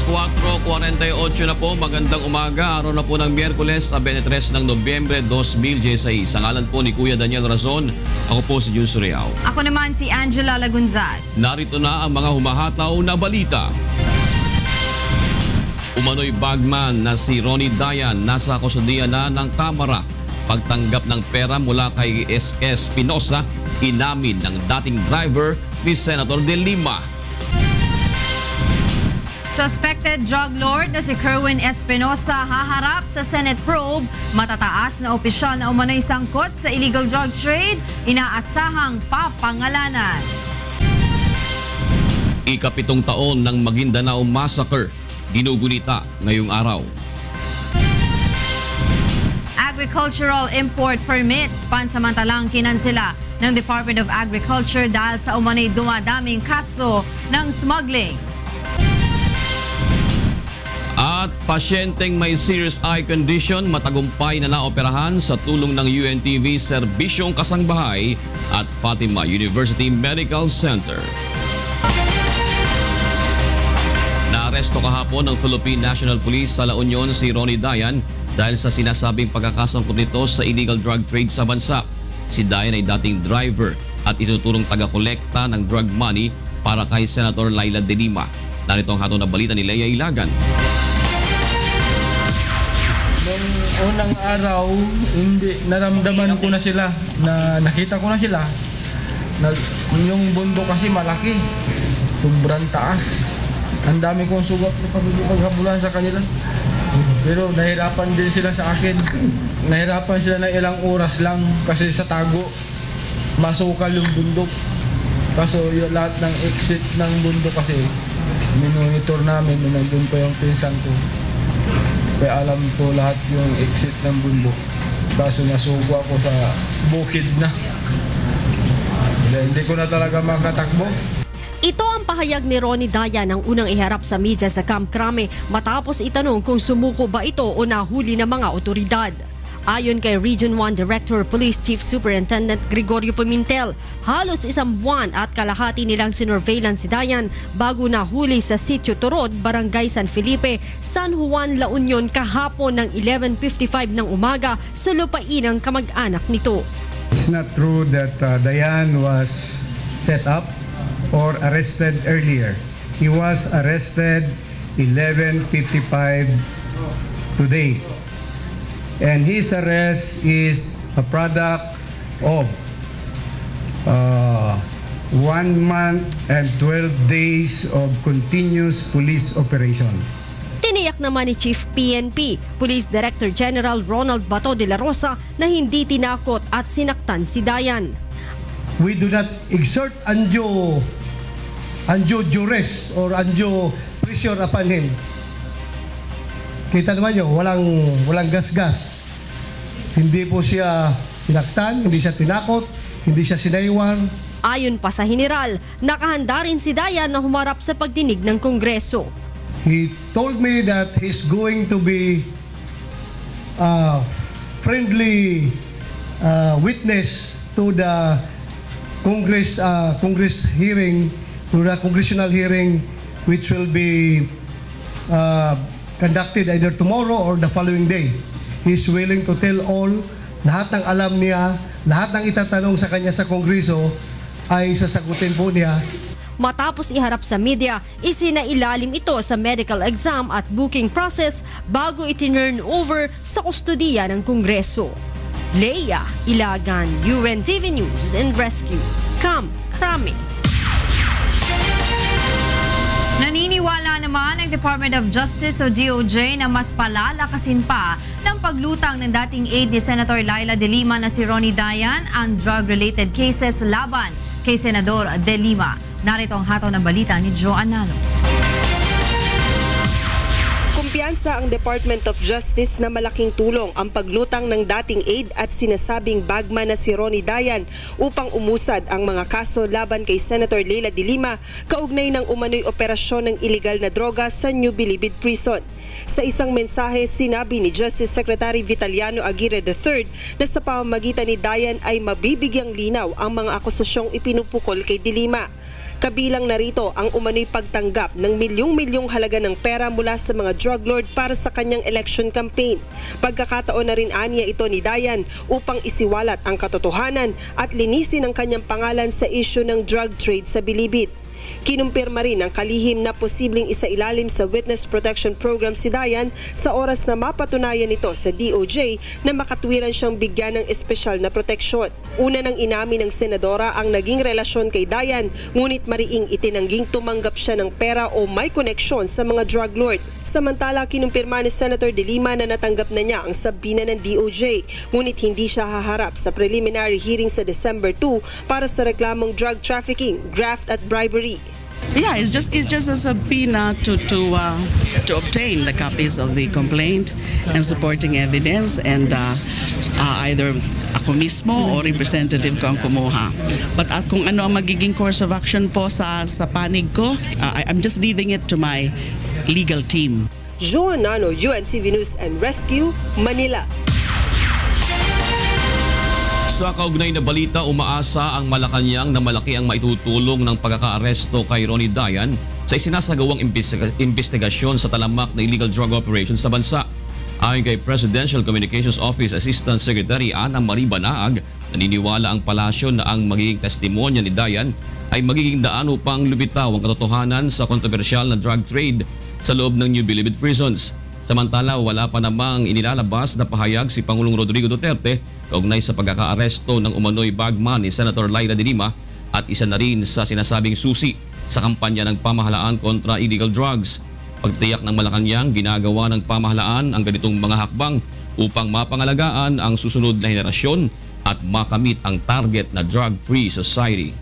4:48 na po, magandang umaga, araw na po ng Miyerkules, 23 ng Nobyembre 2016. Sa ngalan po ni Kuya Daniel Razon, ako po si Jun Suriao. Ako naman si Angela Lagunzad. Narito na ang mga humahataw na balita. Umano'y bagman na si Ronnie Dayan nasa kustudiya na ng Kamara. Pagtanggap ng pera mula kay S.S. Espinosa, inamin ng dating driver ni Senator De Lima. Suspected drug lord na si Kerwin Espinosa haharap sa Senate probe. Matataas na opisyal na umano'y sangkot sa illegal drug trade, inaasahang papangalanan. Ika-7 taon ng Maguindanao Massacre, ginugunita ngayong araw. Agricultural import permits pansamantalang kinansela ng Department of Agriculture dahil sa umano'y dumadaming kaso ng smuggling. At pasyenteng may serious eye condition matagumpay na naoperahan sa tulong ng UNTV Serbisyong Kasangbahay at Fatima University Medical Center. Naaresto kahapon ng Philippine National Police sa La Union si Ronnie Dayan dahil sa sinasabing pagkakasangkot nito sa illegal drug trade sa bansa. Si Dayan ay dating driver at ituturong taga-kolekta ng drug money para kay Senator Laila De Lima. Narito ang hatong na balita ni Leia Ilagan. Noong unang araw, hindi naramdaman ko na sila, na nakita ko na sila. Yung bundok kasi malaki, sobrang taas. Ang dami kong sugat na paghabulan sa kanila. Pero nahirapan din sila sa akin. Nahirapan sila ng ilang oras lang kasi sa tago, masukal yung bundok. Kaso yung lahat ng exit ng bundok kasi, minonitor namin nung nandun pa yung pinsan ko. Kaya alam ko lahat yung exit ng bundok. Kaso nasugo ako sa bukid na. Hindi ko na talaga makatakbo. Ito ang pahayag ni Ronnie Dayan ang unang iharap sa media sa Camp Crame matapos itanong kung sumuko ba ito o nahuli ng mga otoridad. Ayon kay Region 1 Director Police Chief Superintendent Gregorio Pimentel, halos 1 buwan at kalahati nilang sinurveillance si Dayan bago nahuli sa Sitio Turod, Barangay San Felipe, San Juan, La Union kahapon ng 11:55 ng umaga sa lupain ng kamag-anak nito. It's not true that Dayan was set up or arrested earlier. He was arrested 11:55 today. And his arrest is a product of 1 month and 12 days of continuous police operation. Tiniyak naman ni Chief PNP, Police Director General Ronald Bato de la Rosa na hindi tinakot at sinaktan si Dayan. We do not exert undue duress or undue pressure upon him. Kita naman nyo, walang gas-gas. Hindi po siya sinaktan, hindi siya tinakot, hindi siya sinaywan. Ayon pa sa General, nakahanda rin si Dayan na humarap sa pagdinig ng Kongreso. He told me that he's going to be a friendly witness to the Congress hearing, to the congressional hearing, which will be conducted either tomorrow or the following day. He's willing to tell all, lahat ng alam niya, lahat ng itatanong sa kanya sa Kongreso ay sasagutin po niya. Matapos iharap sa media, isinailalim ito sa medical exam at booking process bago itinurn over sa kustudiya ng Kongreso. Leia Ilagan, UNTV News and Rescue, Camp Crame. Naniniwala naman ang Department of Justice o DOJ na mas palalakasin pa ng paglutang ng dating aide ni Senator Laila De Lima na si Ronnie Dayan ang drug-related cases laban kay Senador De Lima. Narito ang hataw ng balita ni Joe Analo. Kumpiyansa ang Department of Justice na malaking tulong ang paglutang ng dating aide at sinasabing bagman na si Ronnie Dayan upang umusad ang mga kaso laban kay Senator Laila De Lima kaugnay ng umano'y operasyon ng iligal na droga sa New Bilibid Prison. Sa isang mensahe, sinabi ni Justice Secretary Vitaliano Aguirre III na sa pamamagitan ni Dayan ay mabibigyang linaw ang mga akusasyong ipinupukol kay De Lima. Kabilang narito ang umano'y pagtanggap ng milyong-milyong halaga ng pera mula sa mga drug lord para sa kanyang election campaign. Pagkakataon na rin aniya ito ni Dayan upang isiwalat ang katotohanan at linisin ang kanyang pangalan sa isyu ng drug trade sa Bilibid. Kinumpirma rin ang kalihim na posibleng isailalim sa Witness Protection Program si Dayan sa oras na mapatunayan ito sa DOJ na makatwiran siyang bigyan ng espesyal na proteksyon. Una nang inamin ng senadora ang naging relasyon kay Dayan, ngunit mariing itinangging tumanggap siya ng pera o may koneksyon sa mga drug lord. Samantala, kinumpirma ni Senator De Lima na natanggap na niya ang sabina ng DOJ, ngunit hindi siya haharap sa preliminary hearing sa December 2 para sa reklamong drug trafficking, graft at bribery. Yeah, it's just a subpoena to obtain the copies of the complaint and supporting evidence, and either ako mismo o representative ko ang kumuha. But kung ano ang magiging course of action po sa panig ko, I'm just leaving it to my legal team. Joan Nano, UNTV News and Rescue, Manila. Sa kaugnay na balita, umaasa ang Malacanang na malaki ang maitutulong ng pagkakaaresto kay Ronnie Dayan sa isinasagawang investigasyon sa talamak na illegal drug operation sa bansa. Ayon kay Presidential Communications Office Assistant Secretary Ana Marie Banaag, naniniwala ang palasyo na ang magiging testimonya ni Dayan ay magiging daan upang lumitaw ang katotohanan sa kontrobersyal na drug trade sa loob ng New Bilibid prisons. Samantala, wala pa namang inilalabas na pahayag si Pangulong Rodrigo Duterte kaugnay sa pagkakaaresto ng umano'y bagman ni Senator Laila de Lima at isa na rin sa sinasabing susi sa kampanya ng pamahalaan kontra illegal drugs. Pagtiyak ng Malacanang, ginagawa ng pamahalaan ang ganitong mga hakbang upang mapangalagaan ang susunod na henerasyon at makamit ang target na drug-free society.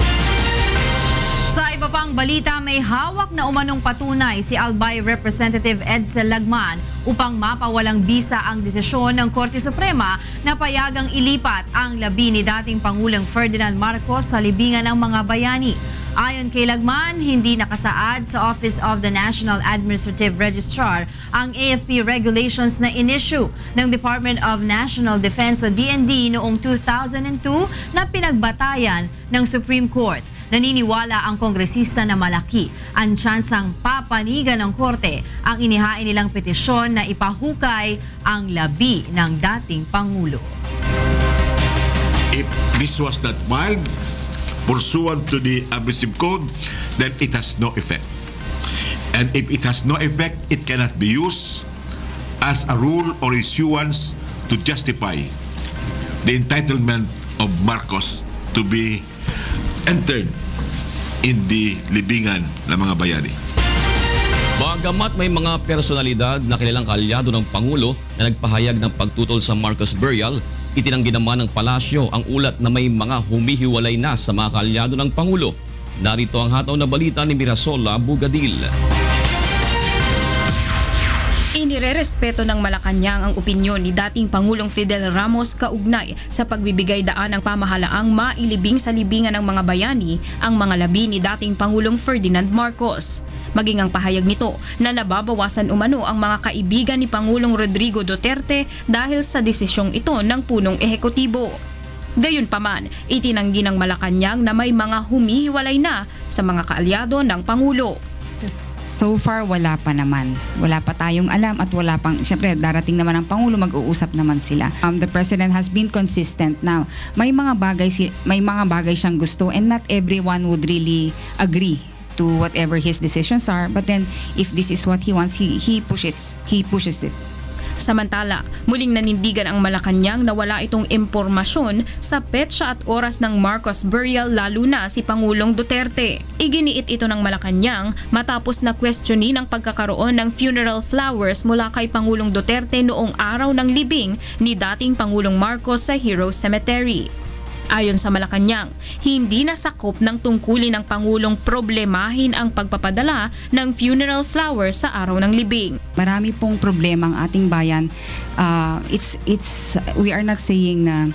Sa iba pang balita, may hawak na umanong patunay si Albay Representative Edsel Lagman upang mapawalang bisa ang desisyon ng Korte Suprema na payagang ilipat ang labi ni dating Pangulong Ferdinand Marcos sa libingan ng mga bayani. Ayon kay Lagman, hindi nakasaad sa Office of the National Administrative Registrar ang AFP regulations na in-issue ng Department of National Defense o DND noong 2002 na pinagbatayan ng Supreme Court. Naniniwala ang kongresista na malaki ang tsansang papanigan ng korte ang inihain nilang petisyon na ipahukay ang labi ng dating Pangulo. If this was not filed pursuant to the Abusive Code, then it has no effect. And if it has no effect, it cannot be used as a rule or issuance to justify the entitlement of Marcos to be entered in the libingan ng mga bayani. Bagamat may mga personalidad na kilalang kaalyado ng Pangulo na nagpahayag ng pagtutol sa Marcos burial, itinanggi naman ng palasyo ang ulat na may mga humihiwalay na sa mga kaalyado ng Pangulo. Narito ang hataw na balita ni Mirasola Bugadil. Inirerespeto ng Malacanang ang opinyon ni dating Pangulong Fidel Ramos kaugnay sa pagbibigay daan ng pamahalaang mailibing sa libingan ng mga bayani ang mga labi ni dating Pangulong Ferdinand Marcos. Maging ang pahayag nito na nababawasan umano ang mga kaibigan ni Pangulong Rodrigo Duterte dahil sa desisyong ito ng punong ehekutibo. Gayunpaman, itinanggi ng Malacanang na may mga humihiwalay na sa mga kaalyado ng Pangulo. So far, wala pa naman. Wala pa tayong alam at wala pang, syempre darating naman ang Pangulo, mag-uusap naman sila. The President has been consistent now. May mga bagay siyang gusto and not everyone would really agree to whatever his decisions are. But then, if this is what he wants, he pushes it. Samantala, muling nanindigan ang Malacanang na wala itong impormasyon sa petsa at oras ng Marcos burial lalo na si Pangulong Duterte. Iginiit ito ng Malacanang matapos na questionin ang pagkakaroon ng funeral flowers mula kay Pangulong Duterte noong araw ng libing ni dating Pangulong Marcos sa Heroes Cemetery. Ayon sa Malacanang, hindi nasakop ng tungkulin ng Pangulong problemahin ang pagpapadala ng funeral flowers sa araw ng libing. Marami pong problema ang ating bayan. We are not saying na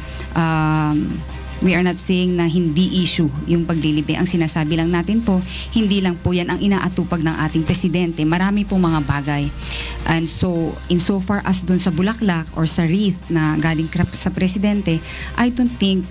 We are not saying na hindi issue yung paglilibi. Ang sinasabi lang natin po, hindi lang po yan ang inaatupag ng ating presidente. Marami pong mga bagay. And so, insofar as dun sa bulaklak or sa wreath na galing sa presidente, I don't think,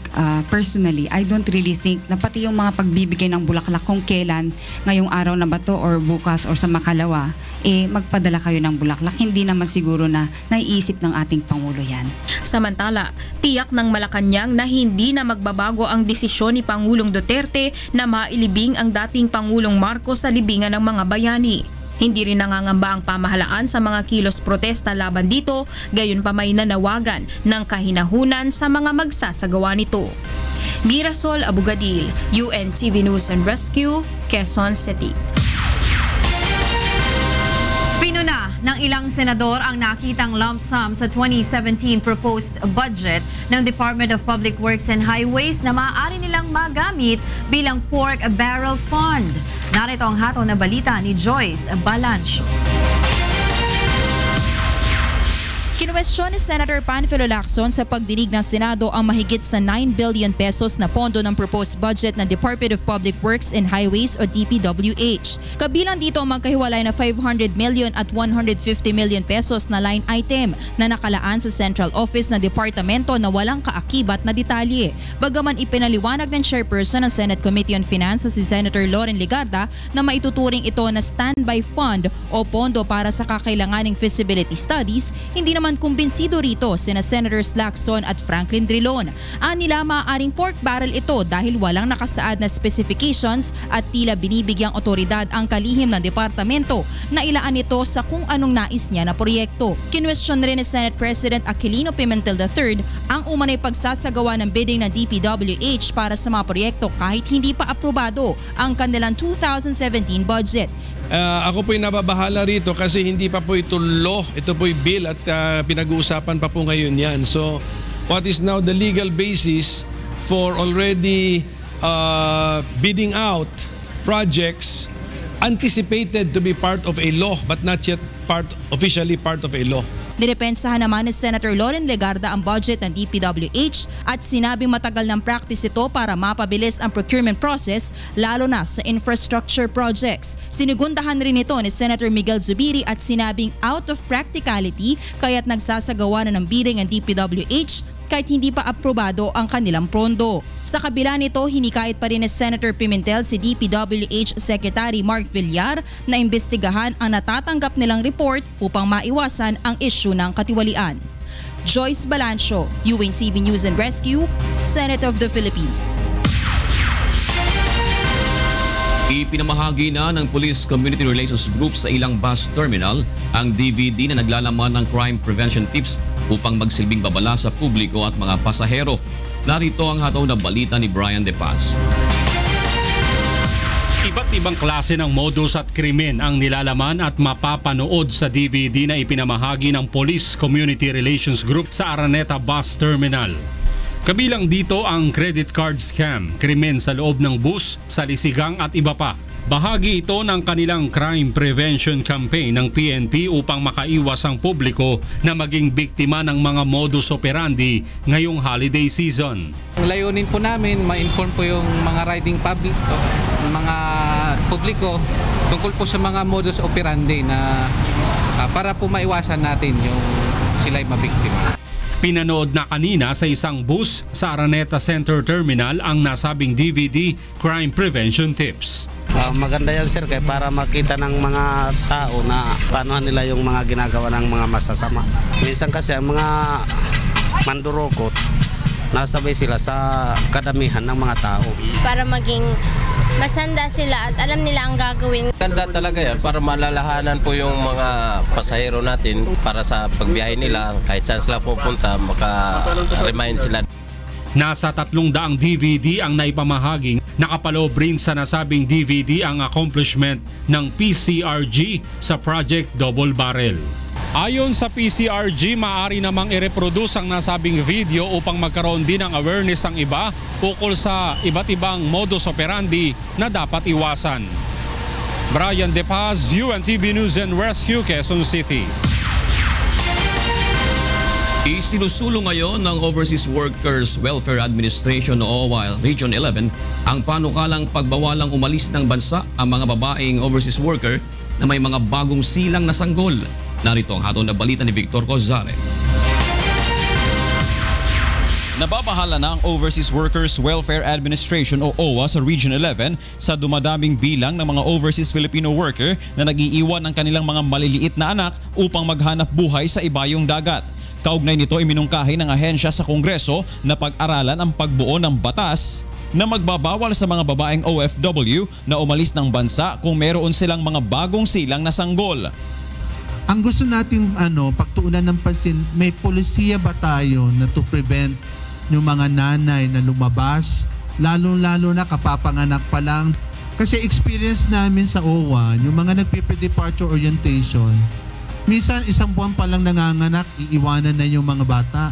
personally, I don't really think na pati yung mga pagbibigay ng bulaklak kung kailan, ngayong araw na ba to or bukas or sa makalawa, magpadala kayo ng bulaklak. Hindi naman siguro na naiisip ng ating Pangulo yan. Samantala, tiyak ng Malacanang na hindi na magbabago ang desisyon ni Pangulong Duterte na mailibing ang dating Pangulong Marcos sa libingan ng mga bayani. Hindi rin nangangamba ang pamahalaan sa mga kilos protesta laban dito, gayon pa may nanawagan ng kahinahunan sa mga magsasagawa nito. Mirasol Abugadil, UNTV News and Rescue, Quezon City. Pinuna ng ilang senador ang nakitang lump sum sa 2017 proposed budget ng Department of Public Works and Highways na maaari nilang magamit bilang pork barrel fund. Narito ang hatol na balita ni Joyce Balancho. Kinuwestiyon ni Senator Panfilo Lacson sa pagdinig ng Senado ang mahigit sa 9 billion pesos na pondo ng proposed budget ng Department of Public Works and Highways o DPWH. Kabilang dito ang magkahiwalay na 500 million at 150 million pesos na line item na nakalaan sa Central Office ng Departamento na walang kaakibat na detalye. Bagaman ipinaliwanag ng Chairperson ng Senate Committee on Finance si Senator Loren Legarda na maituturing ito na standby fund o pondo para sa kakailanganing feasibility studies, hindi naman kumbinsido rito sina Senators Lacson at Franklin Drilon. Anila maaaring pork barrel ito dahil walang nakasaad na specifications at tila binibigyang otoridad ang kalihim ng departamento na ilaan nito sa kung anong nais niya na proyekto. Kinwestiyon rin ni Senate President Aquilino Pimentel III ang umanay pagsasagawa ng bidding ng DPWH para sa mga proyekto kahit hindi pa aprobado ang kanilang 2017 budget. Ako po'y nababahala rito kasi hindi pa po ito law, ito po'y bill at pinag-uusapan pa po ngayon yan. So, what is now the legal basis for already bidding out projects anticipated to be part of a law but not yet officially part of a law? Dinepensahan naman ni Senator Loren Legarda ang budget ng DPWH at sinabing matagal ng practice ito para mapabilis ang procurement process lalo na sa infrastructure projects. Sinigundahan rin ito ni Senator Miguel Zubiri at sinabing out of practicality kaya't nagsasagawa na ng bidding ang DPWH kahit hindi pa aprobado ang kanilang pondo. Sa kabila nito, hinikayat pa rin ni Senator Pimentel si DPWH Secretary Mark Villar na imbestigahan ang natatanggap nilang report upang maiwasan ang issue ng katiwalian. Joyce Balancho, UNTV News and Rescue, Senate of the Philippines. Ipinamahagi na ng Police Community Relations Group sa ilang bus terminal ang DVD na naglalaman ng crime prevention tips upang magsilbing babala sa publiko at mga pasahero. Narito ang hataw na balita ni Brian De Paz. Iba't ibang klase ng modus at krimen ang nilalaman at mapapanood sa DVD na ipinamahagi ng Police Community Relations Group sa Araneta Bus Terminal. Kabilang dito ang credit card scam, krimen sa loob ng bus, salisigang at iba pa. Bahagi ito ng kanilang crime prevention campaign ng PNP upang makaiwas ang publiko na maging biktima ng mga modus operandi ngayong holiday season. Ang layunin po namin, ma-inform po yung mga riding public, mga publiko tungkol po sa mga modus operandi na para po maiwasan natin yung sila'y mabiktima. Pinanood na kanina sa isang bus sa Araneta Center Terminal ang nasabing DVD Crime Prevention Tips. Maganda yan sir kaya para makita ng mga tao na paano nila yung mga ginagawa ng mga masasama. Minsan kasi ang mga mandurokot nasabay sila sa kadamihan ng mga tao. Para maging masanda sila at alam nila ang gagawin. Ganda talaga yan para malalahanan po yung mga pasahero natin para sa pagbiyahe nila kahit saan sila pupunta maka-remind sila. Nasa 300 DVD ang naipamahaging. Nakapaloob rin sa nasabing DVD ang accomplishment ng PCRG sa Project Double Barrel. Ayon sa PCRG, maaari namang i-reproduce ang nasabing video upang magkaroon din ng awareness ang iba ukol sa iba't ibang modus operandi na dapat iwasan. Brian De Paz, UNTV News and Rescue, Quezon City. Isinusulong ngayon ng Overseas Workers Welfare Administration o OWA Region 11 ang panukalang pagbawalang umalis ng bansa ang mga babaeng overseas worker na may mga bagong silang na sanggol. Narito ang hatol na balita ni Victor Cozare. Nababahala na ang Overseas Workers Welfare Administration o OWA sa Region 11 sa dumadaming bilang ng mga overseas Filipino worker na nag-iiwan ng kanilang mga maliliit na anak upang maghanap buhay sa ibayong dagat. Kaugnay nito, iminungkahi ng ahensya sa Kongreso na pag-aralan ang pagbuo ng batas na magbabawal sa mga babaeng OFW na umalis ng bansa kung meron silang mga bagong silang na sanggol. Ang gusto natin pagtuunan ng pansin, may polisiya ba tayo na to prevent yung mga nanay na lumabas, lalo-lalo na kapapanganak pa lang. Kasi experience namin sa OWA, yung mga nagpe-departure orientation, minsan isang buwan pa lang nanganganak, iiwanan na yung mga bata.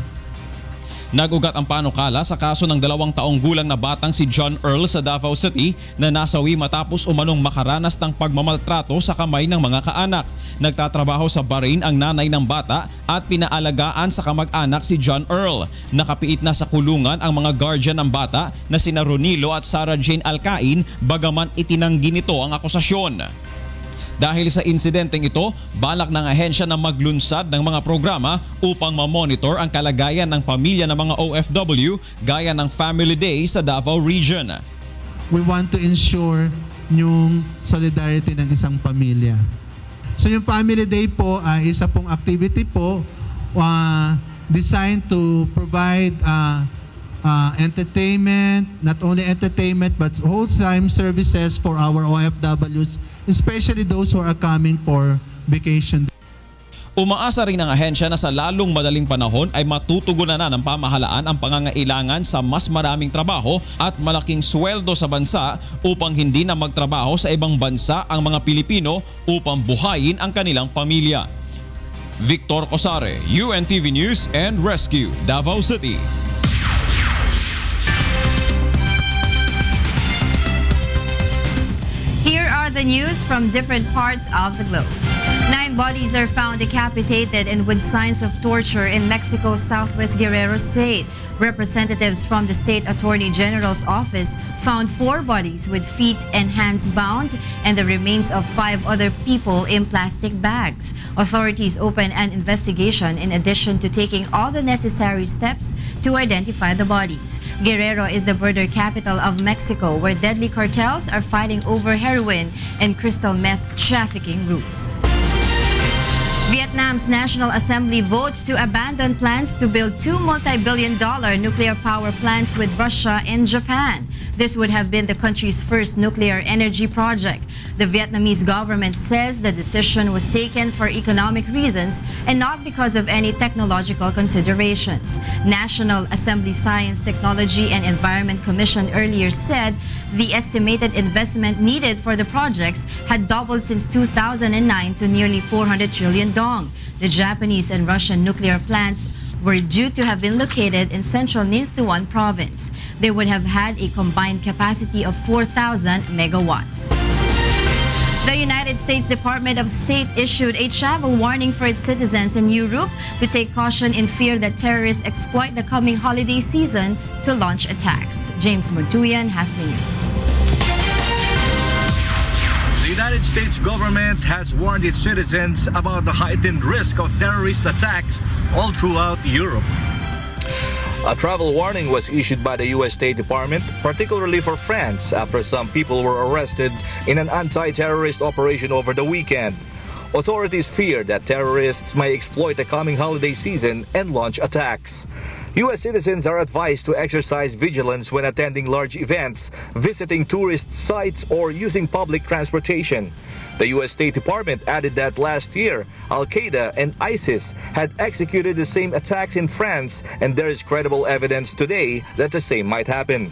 Nagugat ang panukala sa kaso ng 2 taong gulang na batang si John Earl sa Davao City na nasawi matapos umanong makaranas ng pagmamaltrato sa kamay ng mga kaanak. Nagtatrabaho sa Bahrain ang nanay ng bata at pinaalagaan sa kamag-anak si John Earl. Nakapiit na sa kulungan ang mga guardian ng bata na sina Ronilo at Sarah Jane Alcain bagaman itinanggi nito ang akusasyon. Dahil sa insidenteng ito, balak ng ahensya na maglunsad ng mga programa upang mamonitor ang kalagayan ng pamilya ng mga OFW gaya ng Family Day sa Davao Region. We want to ensure yung solidarity ng isang pamilya. So yung Family Day po ay isa pong activity po designed to provide entertainment, not only entertainment but wholesome services for our OFWs, especially those who are coming for vacation. Umaasa rin ang ahensya na sa lalong madaling panahon ay matutugunan na ng pamahalaan ang pangangailangan sa mas maraming trabaho at malaking sweldo sa bansa upang hindi na magtrabaho sa ibang bansa ang mga Pilipino upang buhayin ang kanilang pamilya. Victor Cosare, UNTV News and Rescue, Davao City. Here are the news from different parts of the globe. 9 bodies are found decapitated and with signs of torture in Mexico's southwest Guerrero state. Representatives from the state attorney general's office found 4 bodies with feet and hands bound and the remains of 5 other people in plastic bags. Authorities opened an investigation in addition to taking all the necessary steps to identify the bodies. Guerrero is the border capital of Mexico, where deadly cartels are fighting over heroin and crystal meth trafficking routes. Vietnam's National Assembly votes to abandon plans to build 2 multi-billion-dollar nuclear power plants with Russia and Japan. This would have been the country's first nuclear energy project. The Vietnamese government says the decision was taken for economic reasons and not because of any technological considerations. National Assembly Science, Technology and Environment Commission earlier said the estimated investment needed for the projects had doubled since 2009 to nearly 400 trillion dong. The Japanese and Russian nuclear plants were due to have been located in central Nithuan province. They would have had a combined capacity of 4,000 megawatts. The United States Department of State issued a travel warning for its citizens in Europe to take caution in fear that terrorists exploit the coming holiday season to launch attacks. James Mortuyan has the news. The United States government has warned its citizens about the heightened risk of terrorist attacks all throughout Europe. A travel warning was issued by the U.S. State Department, particularly for France, after some people were arrested in an anti-terrorist operation over the weekend. Authorities fear that terrorists may exploit the coming holiday season and launch attacks. U.S. citizens are advised to exercise vigilance when attending large events, visiting tourist sites, or using public transportation. The U.S. State Department added that last year, Al-Qaeda and ISIS had executed the same attacks in France, and there is credible evidence today that the same might happen.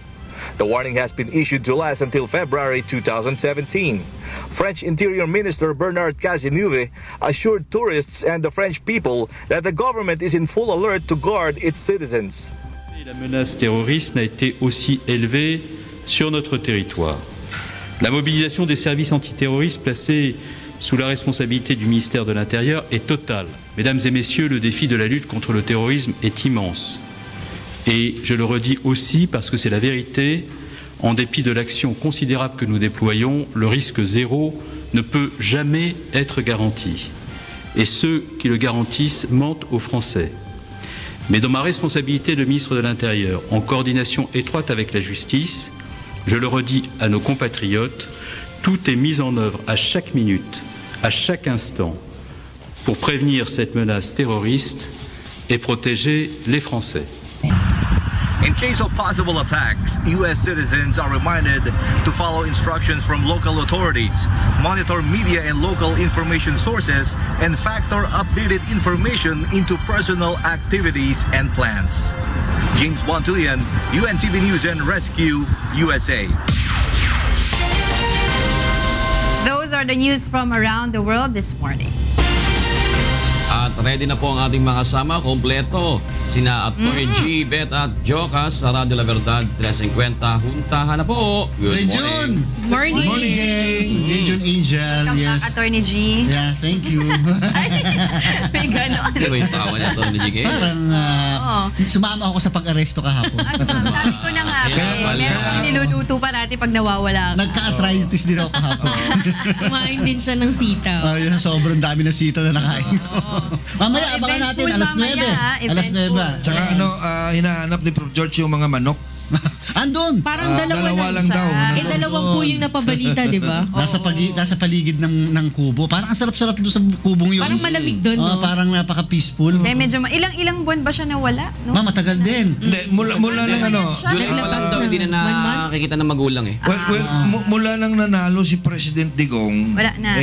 The warning has been issued to last until February 2017. French Interior Minister Bernard Cazeneuve assured tourists and the French people that the government is in full alert to guard its citizens. La menace terroriste n'a été aussi élevée sur notre territoire. La mobilisation des services antiterroristes placés sous la responsabilité du ministère de l'Intérieur est totale. Mesdames et messieurs, le défi de la lutte contre le terrorisme est immense. Et je le redis aussi parce que c'est la vérité, en dépit de l'action considérable que nous déployons, le risque zéro ne peut jamais être garanti. Et ceux qui le garantissent mentent aux Français. Mais dans ma responsabilité de ministre de l'Intérieur, en coordination étroite avec la justice, je le redis à nos compatriotes, tout est mis en œuvre à chaque minute, à chaque instant, pour prévenir cette menace terroriste et protéger les Français. In case of possible attacks, U.S. citizens are reminded to follow instructions from local authorities, monitor media and local information sources, and factor updated information into personal activities and plans. James Bontillion, UNTV News and Rescue, USA. Those are the news from around the world this morning. At ready na po ang ating mga kasama, kompleto. Sina Atty. G, Bet at Jocas sa Radio La Verdad 350. Huntahan na po. Good morning. Morning. Good morning. June Angel. Welcome Yes. back, Atty. G. Yeah, thank you. May ganon. Ano ba yung tawa ni Atty. G? Parang sumama ako sa pag-aresto kahapon. Sabi ko na nga, meron niluluto pa natin pag nawawala ka. Nagka-arthritis din ako kahapon. Kumain din siya ng sitaw. Yun, sobrang dami ng sitaw na nakain ko. Mamaya, abangan natin. Alas 9. Alas 9. Tsaka hinahanap ni Prof. George yung mga manok. Andun! Parang dalawa lang daw. dalawang po yung napabalita, di ba? Nasa paligid ng kubo. Parang ang sarap-sarap doon sa kubong yun. Parang malamig doon, no? Parang napaka-peaceful. Medyo ilang buwan ba siya nawala? No? Matagal din. Hindi, mula nang July pa lang daw, hindi na nakikita ng magulang eh. Mula nang nanalo si President Digong, wala na.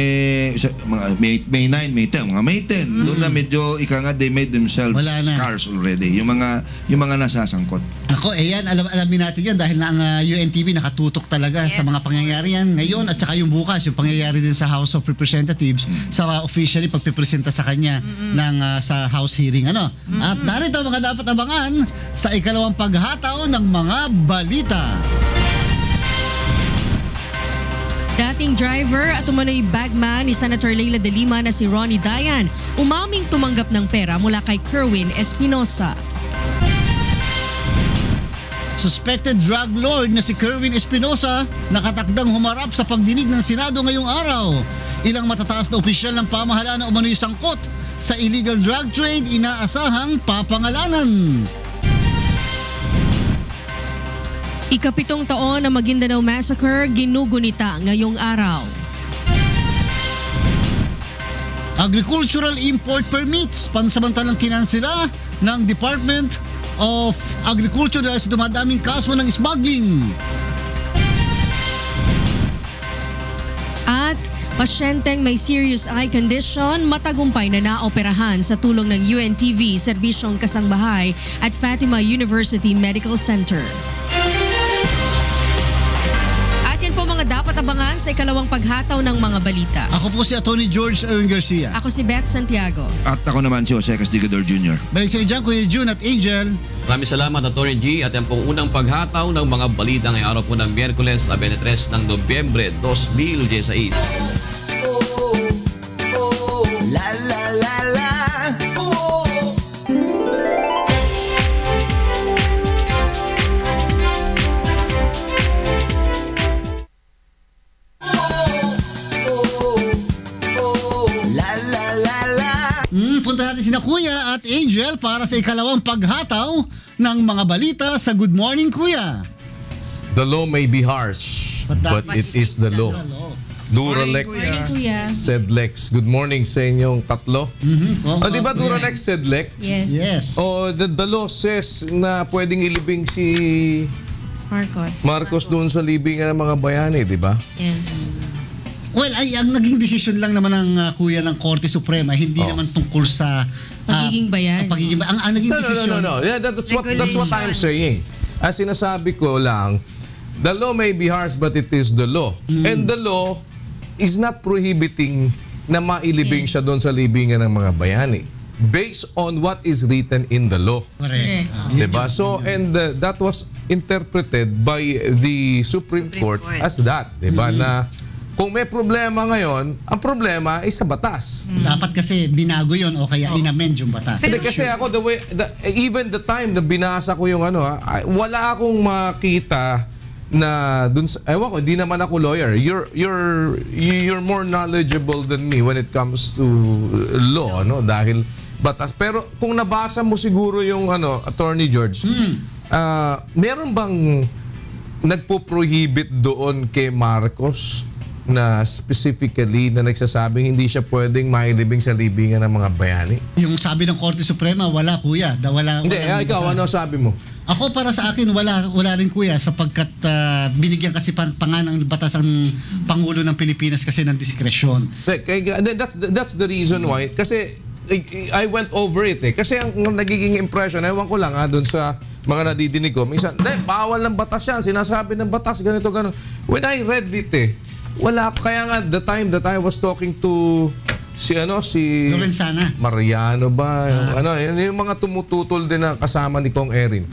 May 9, May 10, mga May 10. Doon na medyo, they made themselves scarce already. Yung mga nasasangkot. Ako, yan, alamin natin yan dahil na ang UNTV nakatutok talaga sa mga pangyayari yan ngayon at saka yung bukas, yung pangyayari din sa House of Representatives sa officially pagpipresenta sa kanya ng sa House hearing. At narito mga dapat abangan sa ikalawang paghataw ng mga balita. Dating driver at umano'y bagman ni Senator Leila de Lima na si Ronnie Dayan umaming tumanggap ng pera mula kay Kerwin Espinosa. Suspected drug lord na si Kerwin Espinosa nakatakdang humarap sa pagdinig ng Senado ngayong araw. Ilang matataas na opisyal ng pamahalaan na umano'y sangkot sa illegal drug trade inaasahang papangalanan. Ika-7 taon ng Maguindanao Massacre ginugunita ngayong araw. Agricultural import permits pansamantalang kinansela ng Department of Agriculture dahil sa dumadaming kaso ng smuggling. At pasyenteng may serious eye condition matagumpay na naoperahan sa tulong ng UNTV Serbisyong Kasangbahay at Fatima University Medical Center. At yan po mga dapat abangan sa ikalawang paghataw ng mga balita. Ako po si Atty. George Erwin Garcia. Ako si Beth Santiago. At ako naman si Jose Castigidor Jr. Balik sa dyan, Kuya June at Angel. Maraming salamat, Atty. G. At yan pong unang paghataw ng mga balita ngayong araw po ng Miyerkules, 23 ng Nobyembre, 2016. La la la la. Punta natin sina Kuya at Angel para sa ikalawang paghataw ng mga balita sa Good Morning Kuya. The law may be harsh, but it is the law. Duralex, Sedlex. Good morning sa inyong tatlo. Di ba Duralex, Sedlex? Yes. The law says na pwedeng ilibing si Marcos doon sa libingan ng mga bayani, di ba? Yes. Well, ang naging desisyon lang naman ng Kuya ng Korte Suprema, hindi naman tungkol sa pagiging bayan. Ang naging desisyon. No. Yeah, that's what I'm saying. As sinasabi ko lang, the law may be harsh but it is the law. And the law is not prohibiting na mailibing siya doon sa libingan ng mga bayani based on what is written in the law. Correct. Diba? So, and that was interpreted by the Supreme Court as that. Diba? Na Kung may problema ngayon, ang problema ay sa batas. Dapat kasi binago yon o kaya inamend yung batas. Hindi, kasi ako, even the time na binasa ko yung wala akong makita na dun sa, ewan ko, hindi naman ako lawyer. You're more knowledgeable than me when it comes to law, no? Dahil batas. Pero kung nabasa mo siguro yung Attorney George, meron bang nagpo-prohibit doon kay Marcos na specifically na nagsasabing hindi siya pwedeng mailibing sa libingan ng mga bayani? Yung sabi ng Korte Suprema, wala kuya. Hindi, ikaw, ano sabi mo? Ako para sa akin, wala rin kuya sapagkat binigyan kasi pa nga ng batas ang Pangulo ng Pilipinas kasi ng diskresyon. That's the reason why. Kasi I went over it Kasi ang nagiging impression, ewan ko lang doon sa mga nadidinig ko, minsan, bawal ng batas yan, sinasabi ng batas, ganito, gano'n. When I read it wala, kaya nga the time that I was talking to si Lorenzana Mariano ba yung mga tumututol din na kasama ni Kong Erin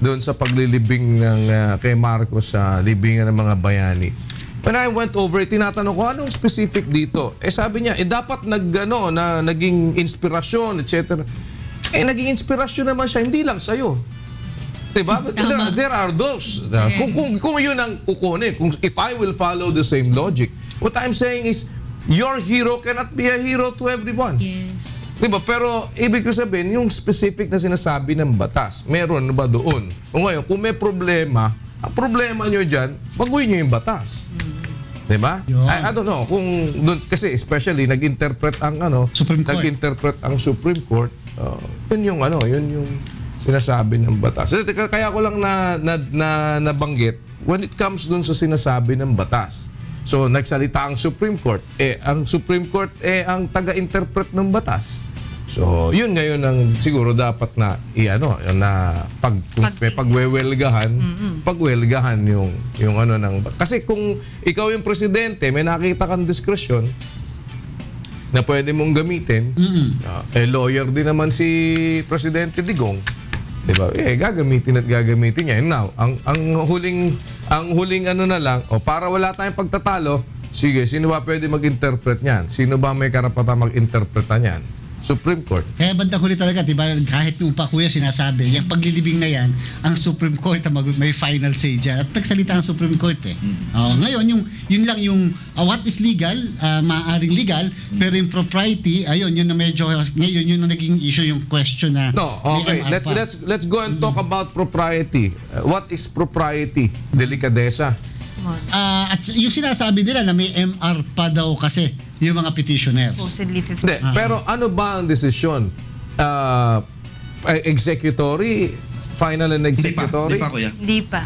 doon sa paglilibing ng kay Marcos sa libingan ng mga bayani. When I went over it, tinatanong ko anong specific dito. Sabi niya dapat naging inspirasyon, etc. Naging inspirasyon naman siya hindi lang sa'yo. Diba? There are those. Kung yun ang kukunin, if I will follow the same logic, what I'm saying is, your hero cannot be a hero to everyone. Yes. Diba? Pero ibig ko sabihin, yung specific na sinasabi ng batas, meron ba doon? O ngayon, kung may problema, ang problema nyo dyan, baguhin nyo yung batas. Diba? I don't know. Kasi especially, nag-interpret ang Supreme Court. Yun yung sinasabi ng batas. Kaya ko lang nabanggit when it comes dun sa sinasabi ng batas. So, nagsalita ang Supreme Court. Ang Supreme Court ang taga-interpret ng batas. So, yun ngayon ang siguro dapat na pagwelgahan yung kasi kung ikaw yung presidente, may nakita kang diskresyon na pwede mong gamitin. Lawyer din naman si Presidente Digong. Diba? Gagamitin niya. Now, ang huling na lang, para wala tayong pagtatalo, sige, sino ba pwede mag-interpret niyan? Sino ba may karapatan mag-interpreta niyan? Supreme Court. Kaya bandang huli talaga, diba, kahit nung pa kuya sinasabi, yung paglilibing na yan, ang Supreme Court may final say dyan. At nagsalita ang Supreme Court ngayon, yun lang yung what is legal, maaaring legal, pero yung propriety, ayun, yun na medyo, ngayon yun na naging issue, yung question na... No, okay. Let's go and talk about propriety. What is propriety? Delikadesa. At yung sinasabi nila na may MR pa daw kasi yung mga petitioners. Pero ano ba ang desisyon? Executory? Final and executory? Hindi pa, kuya. Hindi pa.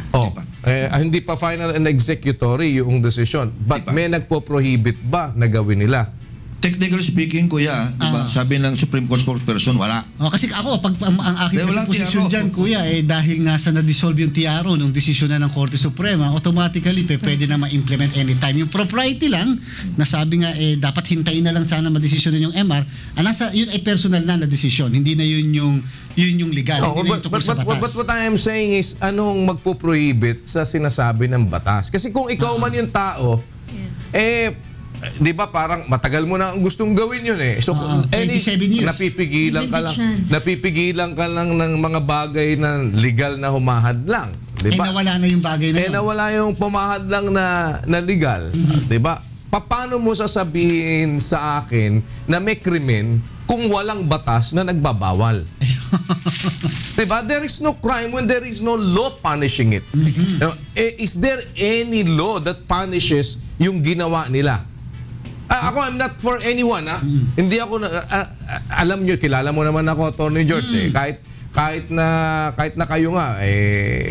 Hindi pa final and executory yung desisyon. But may nagpo-prohibit ba na gawin nila? Technically speaking, kuya, diba, sabi ng Supreme Court spokesperson, wala. Kasi ako, ang aking posisyon dyan, kuya, dahil nga sa na-dissolve yung TRO nung desisyon na ng Korte Suprema, automatically pwede na ma-implement anytime. Yung propriety lang, nasabi nga, dapat hintayin na lang sana ma-desisyonan yung MR, yun ay personal na desisyon. Hindi na yun yung legal. But what I am saying is, anong magpo-prohibit sa sinasabi ng batas? Kasi kung ikaw man yung tao, di ba parang matagal mo na ang gustong gawin yun So, 27 years. Napipigilan ka lang ng mga bagay na legal na humahadlang. Di ba? Nawala na yung bagay na yun. Nawala yung pumahadlang na legal. Di ba? Paano mo sasabihin sa akin na may krimen kung walang batas na nagbabawal? Diba? There is no crime when there is no law punishing it. Is there any law that punishes yung ginawa nila? Ako, I'm not for anyone. Hindi ako, alam nyo, kilala mo naman ako, Attorney George. Kahit na kayo nga,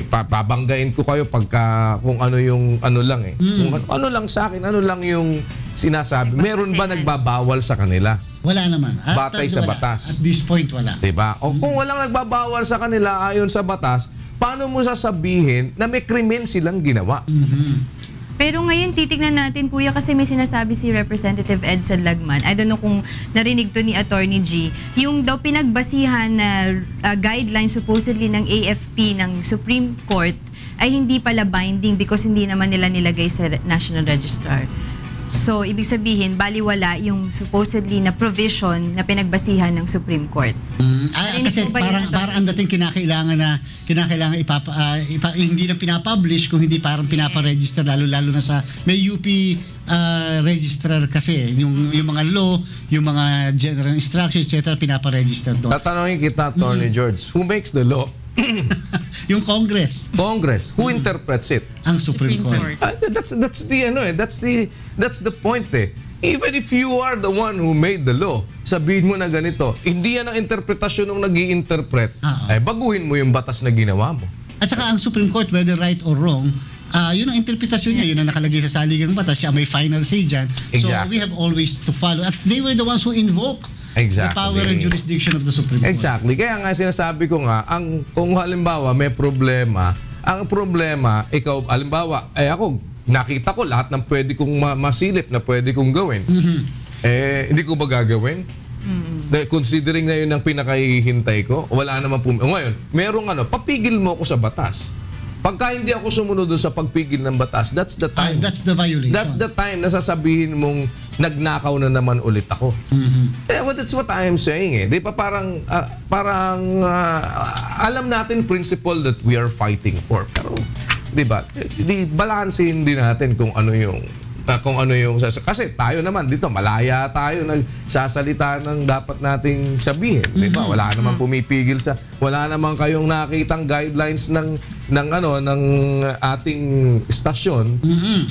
papabanggain ko kayo pagka kung ano yung ano lang Kung ano lang sa akin, ano lang yung sinasabi. Meron ba nagbabawal sa kanila? Wala naman. Batay sa batas. At this point, wala. Diba? O kung walang nagbabawal sa kanila ayon sa batas, paano mo sasabihin na may krimen silang ginawa? Pero ngayon, titignan natin, kuya, kasi may sinasabi si Representative Edson Lagman. I don't know kung narinig to ni Attorney G. Yung daw pinagbasihan na guidelines supposedly ng AFP ng Supreme Court ay hindi pala binding because hindi naman nila nilagay sa National Registrar. So, ibig sabihin, baliwala yung supposedly na provision na pinagbasihan ng Supreme Court. Kasi parang ang dating kinakailangan hindi lang pinapublish, kung hindi parang pinaparegister, lalo na sa may UP registrar kasi yung mga law, yung mga general instructions, etc. pinaparegister doon. Tatanungin kita, Attorney George, who makes the law? Yung Congress. Who interprets it? Ang Supreme Court. That's the point eh. Even if you are the one who made the law, sabihin mo na ganito, hindi yan ang interpretasyon ng nag-i-interpret, ay baguhin mo yung batas na ginawa mo. At saka ang Supreme Court, whether right or wrong, yun ang interpretasyon niya, yun ang nakalagay sa saligang batas, siya may final say dyan. Exactly. So we have always to follow. At they were the ones who invoke the power and jurisdiction of the Supreme Court. Exactly. Kaya nga sinasabi ko nga, kung halimbawa may problema, ang problema, ikaw, halimbawa, ako, nakita ko lahat ng pwede kong masilip na pwede kong gawin. Hindi ko ba gagawin? Considering na yun ang pinakahihintay ko, wala naman po. Ngayon, merong papigil mo ako sa batas. Pagka hindi ako sumunod sa pagpigil ng batas, that's the time. That's the violation. That's the time na sasabihin mong nagnakaw na naman ulit ako. That's what I am saying eh. Di ba parang alam natin principle that we are fighting for. Pero di ba, balansehin din natin kung ano yung kasi tayo naman dito malaya tayo nagsasalita ng dapat nating sabihin, di ba? Wala naman pumipigil wala naman kayong nakitang guidelines ng ating istasyon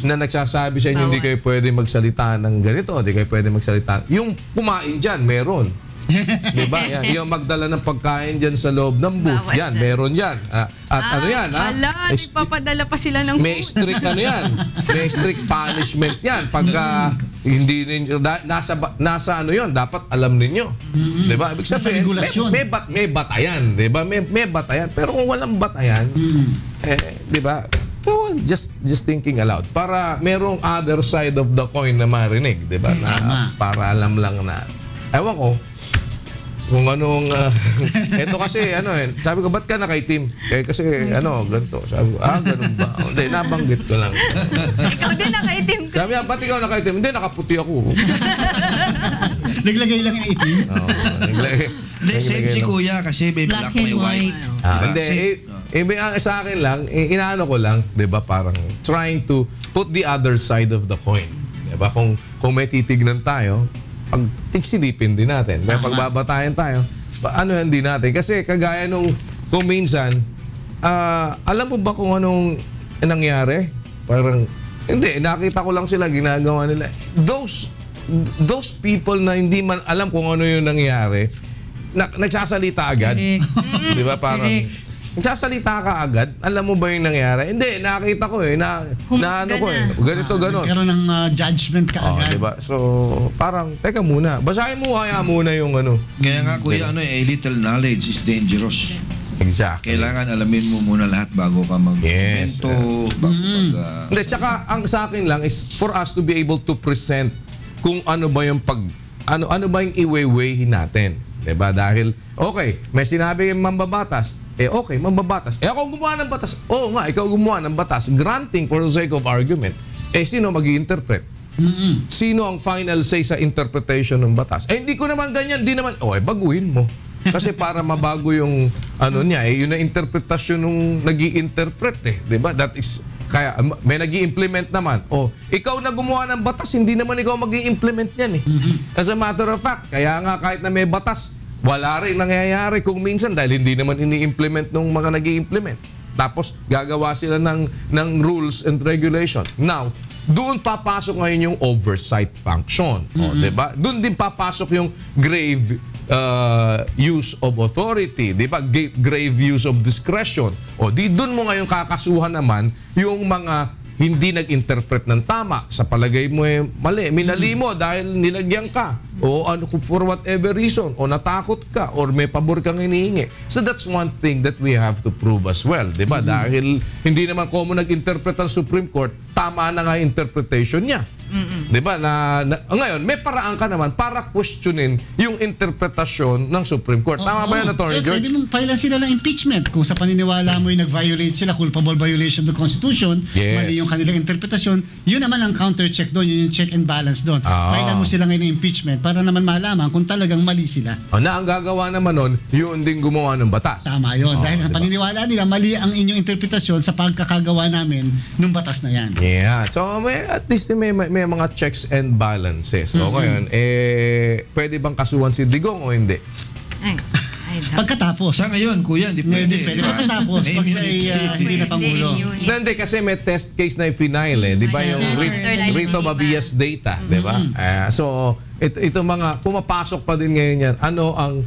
na nagsasabi sa inyo hindi kayo pwede magsalita ng ganito, hindi kayo pwede magsalita. Yung kumain diyan meron. Diba? Yung magdala ng pagkain dyan sa loob ng booth. Yan, meron yan. At yan, ipapadala pa sila ng may strict may strict punishment yan. Pagka hindi ninyo, nasa yun, dapat alam ninyo. Diba? Ibig sabihin, may batayan. Diba? May batayan. Pero kung walang batayan, diba? Well, just thinking aloud. Para merong other side of the coin na marinig. Diba? Para alam lang na, ewan ko, kung anong ito kasi sabi ko ba't ka nakaitim kasi ganito sabi ko ganun ba hindi nabanggit ko lang ikaw din nakaitim sabi niya ba't ikaw nakaitim hindi nakaputi ako naglagay lang ng itim hindi same si kuya kasi may black may white hindi sa akin lang inaano ko lang diba parang trying to put the other side of the coin diba kung may titignan tayo pag tigsilipin din natin. May pagbabatayan tayo. Hindi natin. Kasi kagaya nung kung minsan, alam mo ba kung anong nangyari? Parang, hindi. Nakita ko lang sila, ginagawa nila. Those people na hindi man alam kung ano yung nangyari, nagsasalita agad. Di ba? Parang, nagsasalita ka agad, alam mo ba yung nangyari? Hindi, nakita ko ganito, ganon. Nagkaroon ng judgment ka agad. Diba? So, parang, teka muna, basahin mo, kaya muna yung Kaya nga kuya, a little knowledge is dangerous. Exactly. Kailangan alamin mo muna lahat bago ka mag-komento. Hindi, tsaka ang sa akin lang is for us to be able to present kung ano ba yung ano ba yung i-weigh natin. Diba? Dahil, okay, may sinabi yung mambabatas. Okay, mambabatas. Ako gumawa ng batas. Oo nga, ikaw gumawa ng batas. Granting for the sake of argument. Sino mag-i-interpret? Sino ang final say sa interpretation ng batas? Hindi ko naman ganyan. Di naman, baguhin mo. Kasi para mabago yung, yun na interpretasyon nung nag-i-interpret Diba? That is, kaya may nag-i-implement naman. Ikaw na gumawa ng batas, hindi naman ikaw mag-i-implement yan As a matter of fact, kaya nga kahit na may batas, wala rin nangyayari kung minsan dahil hindi naman ini-implement ng mga nag-i-implement. Tapos gagawa sila ng rules and regulation. Now, doon papasok ngayon yung oversight function. Diba? Doon din papasok yung grave use of authority, di ba? Grave use of discretion. Doon mo ngayon kakasuhan naman yung mga hindi nag-interpret ng tama. Sa palagay mo mali. Minali mo dahil nilagyan ka. For whatever reason. Natakot ka. Or may pabor kang hinihingi. So that's one thing that we have to prove as well. Diba? Dahil hindi naman common nag-interpret ang Supreme Court, tama na nga interpretation niya. Diba? Ngayon, may paraan ka naman para questionin yung interpretasyon ng Supreme Court. Tama ba yan, Attorney George? Pwede mong filean sila ng impeachment kung sa paniniwala mo yung nag-violate sila, culpable violation of the Constitution, mali yung kanilang interpretasyon, yun naman ang counter-check doon, yun yung check and balance doon. Filean mo sila ngayon ng impeachment para naman malaman kung talagang mali sila. Na ang gagawa naman nun, yun din gumawa ng batas. Tama yun. Dahil sa paniniwala nila, mali ang inyong interpretasyon sa pagkakagawa namin ng batas na yan. Yeah. So, at least may mga checks and balances. So, ngayon, pwede bang kasuhan si Digong o hindi? Pagkatapos. Sa ngayon, kuya, hindi pwede. Pagkatapos, pag siya hindi na Pangulo. Hindi, kasi may test case na final di ba? Yung writ of habeas data, di ba? So, ito mga, pumapasok pa din ngayon yan. Ano ang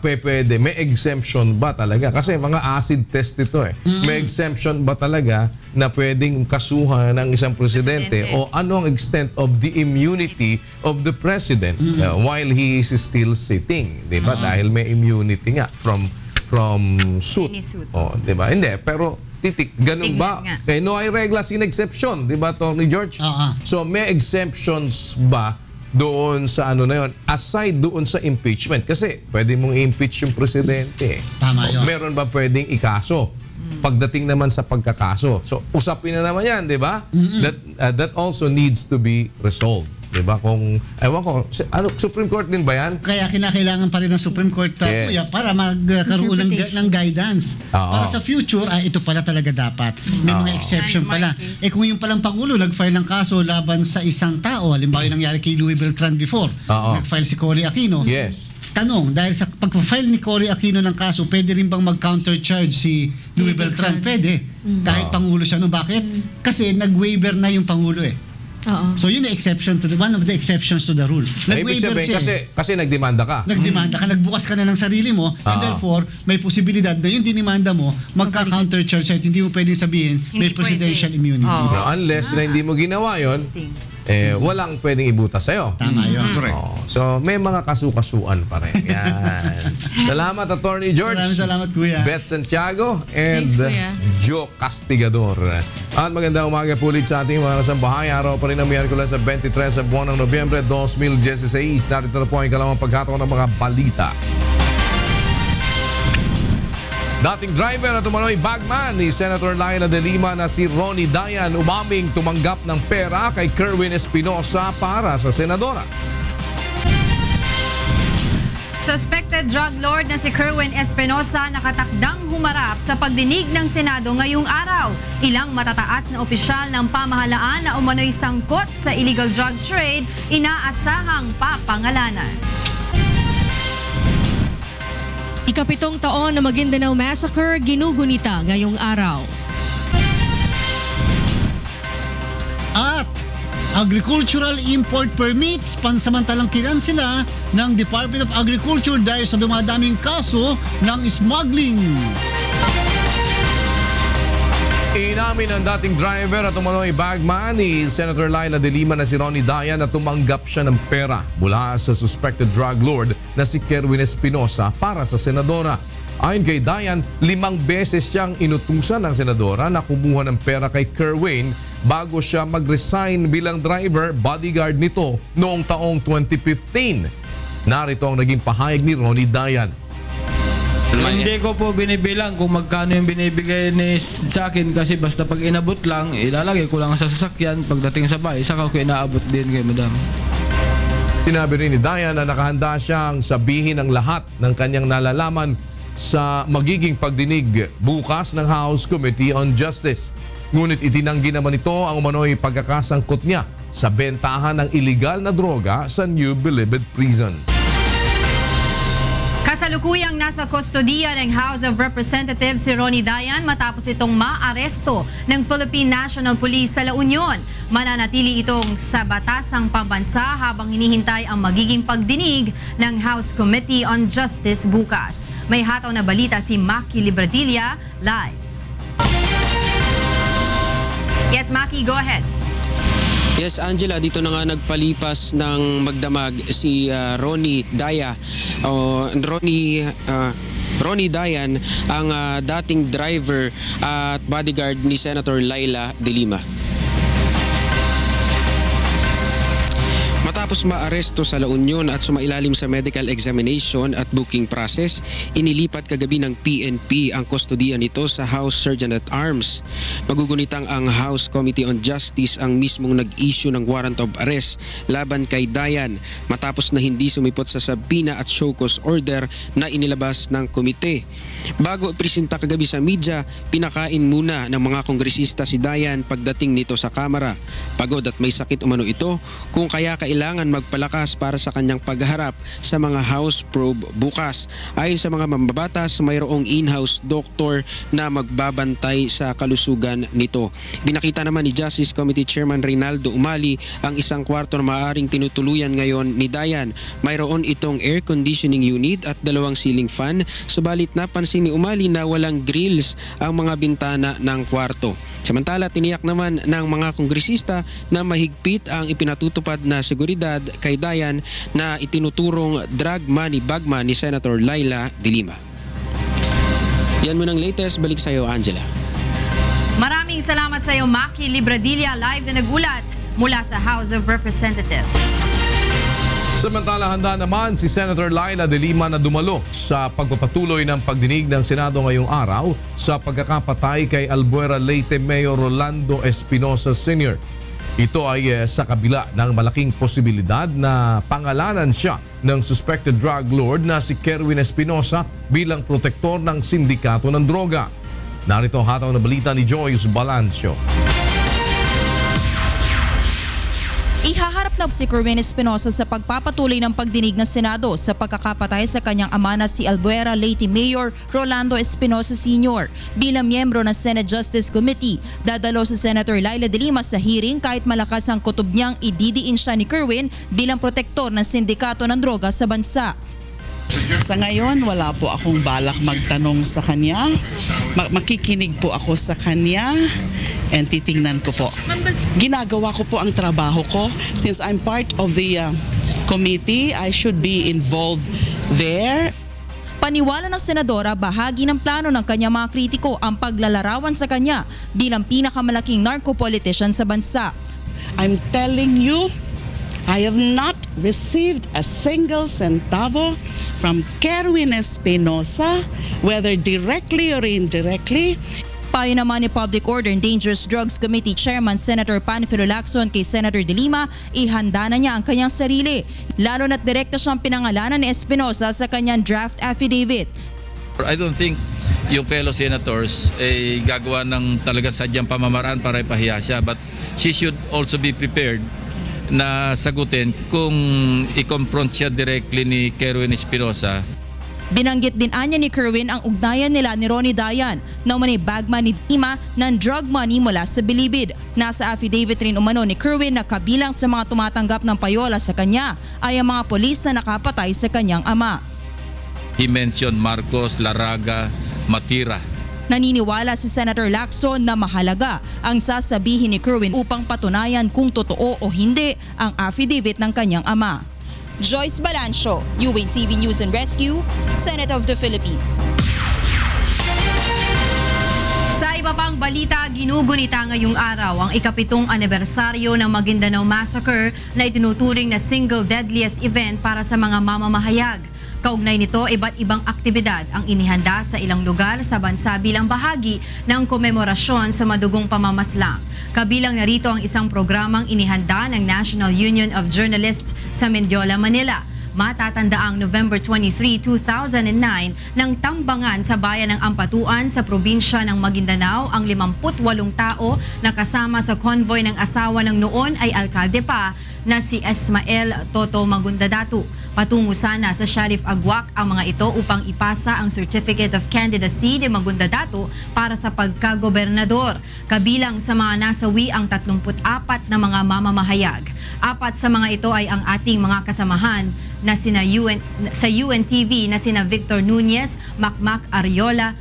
pwede? May exemption ba talaga? Kasi mga acid test ito May exemption ba talaga na pwedeng kasuhan ng isang presidente o ano ang extent of the immunity of the president while he is still sitting, di ba? Dahil may immunity nga from suit. Di ba? Hindi, pero ganun ba? No hay regla sin exception, di ba, Attorney George? So may exemptions ba doon sa ano na yun, aside doon sa impeachment? Kasi pwede mong i-impeach yung presidente. Tama yun. Meron ba pwedeng ikaso? Pagdating naman sa pagkakaso. So, usapin na naman yan, di ba? That also needs to be resolved. Di ba? Kung, ewan ko, Supreme Court din ba yan? Kaya kinakailangan pa rin ng Supreme Court kuya, para magkaroon ng guidance. Para sa future, ito pala talaga dapat. May mga exception pala. Kung yung palang Pangulo nag-file ng kaso laban sa isang tao, halimbawa yung nangyari kay Louis Beltran before, nag-file si Cory Aquino. Tanong, dahil sa pag-file ni Cory Aquino ng kaso, pwede rin bang mag-countercharge si Louis Beltran? Pwede. Kahit Pangulo siya. No? Bakit? Kasi nag-waiver na yung Pangulo So yun yung exception to one of the exceptions to the rule. Ibig sabihin, kasi nagdemanda ka. Nagdemanda ka, nagbukas ka na ng sarili mo, and therefore may posibilidad na yung dinimanda mo magka-countercharge at hindi mo pwedeng sabihin may presidential immunity. Unless na hindi mo ginawa yun, walang pwedeng ibutas sa'yo. Tama yun. So may mga kasukasuan pa rin. Yan. Salamat, Attorney George. Maraming salamat, Kuya. Beth Santiago and Joe Castigador. At magandang umaga po ulit sa ating mga kasambahay. Araw pa rin ng Miyerkules sa 23 sa buwan ng Nobyembre 2016. Narito na po ang ikalimang pagkataon ng mga balita. Dating driver at umano'y bagman ni Senator Laila de Lima na si Ronnie Dayan umaming tumanggap ng pera kay Kerwin Espinosa para sa senadora. Suspected drug lord na si Kerwin Espinosa nakatakdang humarap sa pagdinig ng Senado ngayong araw. Ilang matataas na opisyal ng pamahalaan na umano'y sangkot sa illegal drug trade, inaasahang papangalanan. Ika-7 taon na Maguindanao Massacre ginugunita ngayong araw. At agricultural import permits, pansamantalang kinansela ng Department of Agriculture dahil sa dumadaming kaso ng smuggling. Inamin ng dating driver at umano'y bagman ni Senator Laila de Lima na si Ronnie Dayan na tumanggap siya ng pera mula sa suspected drug lord na si Kerwin Espinosa para sa senadora. Ayon kay Dayan, 5 beses siyang inutusan ng senadora na kumuha ng pera kay Kerwin bago siya mag-resign bilang driver bodyguard nito noong taong 2015. Narito ang naging pahayag ni Ronnie Dayan. Hindi ko po binibilang kung magkano yung binibigay ni sa akin kasi basta pag inabot lang, ilalagay ko lang sa sasakyan pagdating sa bahay, saka ko inaabot din kay madam. Sinabi rin ni Dayan na nakahanda siyang sabihin ang lahat ng kanyang nalalaman sa magiging pagdinig bukas ng House Committee on Justice. Ngunit itinanggi naman ito ang umano'y pagkakasangkot niya sa bentahan ng iligal na droga sa New Bilibid Prison. Kasalukuyang nasa kustodiya ng House of Representatives si Ronnie Dayan matapos itong maaresto ng Philippine National Police sa La Union. Mananatili itong sa batasang pambansa habang hinihintay ang magiging pagdinig ng House Committee on Justice bukas. May hataw na balita si Maki Libradilla live. Yes, Maki, go ahead. Yes, Angela, dito na nga nagpalipas ng magdamag si Ronnie Dayan Ronnie Dayan, ang dating driver at bodyguard ni Senator Laila de Lima. Matapos maaresto sa La Union at sumailalim sa medical examination at booking process, inilipat kagabi ng PNP ang kustodiya nito sa House Surgeon at Arms. Magugunitang ang House Committee on Justice ang mismong nag-issue ng warrant of arrest laban kay Dayan matapos na hindi sumipot sa subpoena at show cause order na inilabas ng komite. Bago ipresenta kagabi sa media, pinakain muna ng mga kongresista si Dayan pagdating nito sa Kamara. Pagod at may sakit umano ito kung kaya kailangan magpalakas para sa kanyang pagharap sa mga House probe bukas. Ayon sa mga mambabatas, mayroong in-house doctor na magbabantay sa kalusugan nito. Binakita naman ni Justice Committee Chairman Reynaldo Umali ang isang kwarto na maaaring tinutuluyan ngayon ni Dayan. Mayroon itong air conditioning unit at 2 ceiling fan, subalit napansin ni Umali na walang grills ang mga bintana ng kwarto. Samantala, tiniyak naman ng mga kongresista na mahigpit ang ipinatutupad na seguridad kay Dayan na itinuturong drug money bagman ni Senator Laila De Lima. Yan mo ng latest. Balik sa iyo, Angela. Maraming salamat sa iyo, Maki Libradilla, live na nagulat mula sa House of Representatives. Samantala, handa naman si Senator Laila De Lima na dumalo sa pagpapatuloy ng pagdinig ng Senado ngayong araw sa pagkakapatay kay Albuera Leyte Mayor Rolando Espinosa Sr. Ito ay sa kabila ng malaking posibilidad na pangalanan siya ng suspected drug lord na si Kerwin Espinosa bilang protektor ng sindikato ng droga. Narito ang hataw na balita ni Joyce Balancio. Ihaharap na si Kerwin Espinosa sa pagpapatuloy ng pagdinig ng Senado sa pagkakapatay sa kanyang ama na si Albuera Leyte Mayor Rolando Espinosa Sr. Bilang miyembro ng Senate Justice Committee, dadalo si Senator Laila De Lima sa hearing kahit malakas ang kutob niyang ididiin siya ni Kerwin bilang protektor ng sindikato ng droga sa bansa. Sa ngayon, wala po akong balak magtanong sa kanya. Makikinig po ako sa kanya and titingnan ko po. Ginagawa ko po ang trabaho ko. Since I'm part of the committee, I should be involved there. Paniwala ng senadora, bahagi ng plano ng kanyang mga kritiko ang paglalarawan sa kanya bilang pinakamalaking narco-politician sa bansa. I'm telling you, I have not received a single centavo from Kerwin Espinosa, whether directly or indirectly. Payo naman ni Public Order and Dangerous Drugs Committee Chairman Senator Panfilo Lacson kay Senator De Lima, ihanda na niya ang kanyang sarili, lalo na't direkta siyang pinangalanan ni Espinosa sa kanyang draft affidavit. I don't think yung fellow senators ay gagawa ng talaga sadyang pamamaraan para ipahiya siya, but she should also be prepared na sagutin kung i-confront siya directly ni Kerwin Espinosa. Binanggit din anya ni Kerwin ang ugnayan nila ni Ronnie Dayan na umanay bagman ni Dima ng drug money mula sa Bilibid. Nasa affidavit rin umano ni Kerwin na kabilang sa mga tumatanggap ng payola sa kanya ay ang mga polis na nakapatay sa kanyang ama. He mentioned Marcos, Laraga, Matira. Naniniwala si Senator Lacson na mahalaga ang sasabihin ni Kerwin upang patunayan kung totoo o hindi ang affidavit ng kanyang ama. Joyce Balancio, UNTV News and Rescue, Senate of the Philippines. Sa iba pang balita, ginugunita ngayong araw ang ika-7 anibersaryo ng Maguindanao Massacre na itinuturing na single deadliest event para sa mga mamamahayag. Kaugnay nito, iba't ibang aktibidad ang inihanda sa ilang lugar sa bansa bilang bahagi ng komemorasyon sa madugong pamamaslang. Kabilang narito ang isang programang inihanda ng National Union of Journalists sa Mendiola, Manila. Matatandaang November 23, 2009 nang tambangan sa bayan ng Ampatuan sa probinsya ng Maguindanao ang 58 tao na kasama sa convoy ng asawa ng noon ay alkalde pa na si Esmael Toto Magundadatu. Patungo sana sa Sheriff Aguac ang mga ito upang ipasa ang Certificate of Candidacy ni Magundadatu para sa pagkagobernador. Kabilang sa mga nasawi ang 34 na mga mamamahayag. 4 sa mga ito ay ang ating mga kasamahan na sa UNTV na sina Victor Nunez, Macmac Ariola,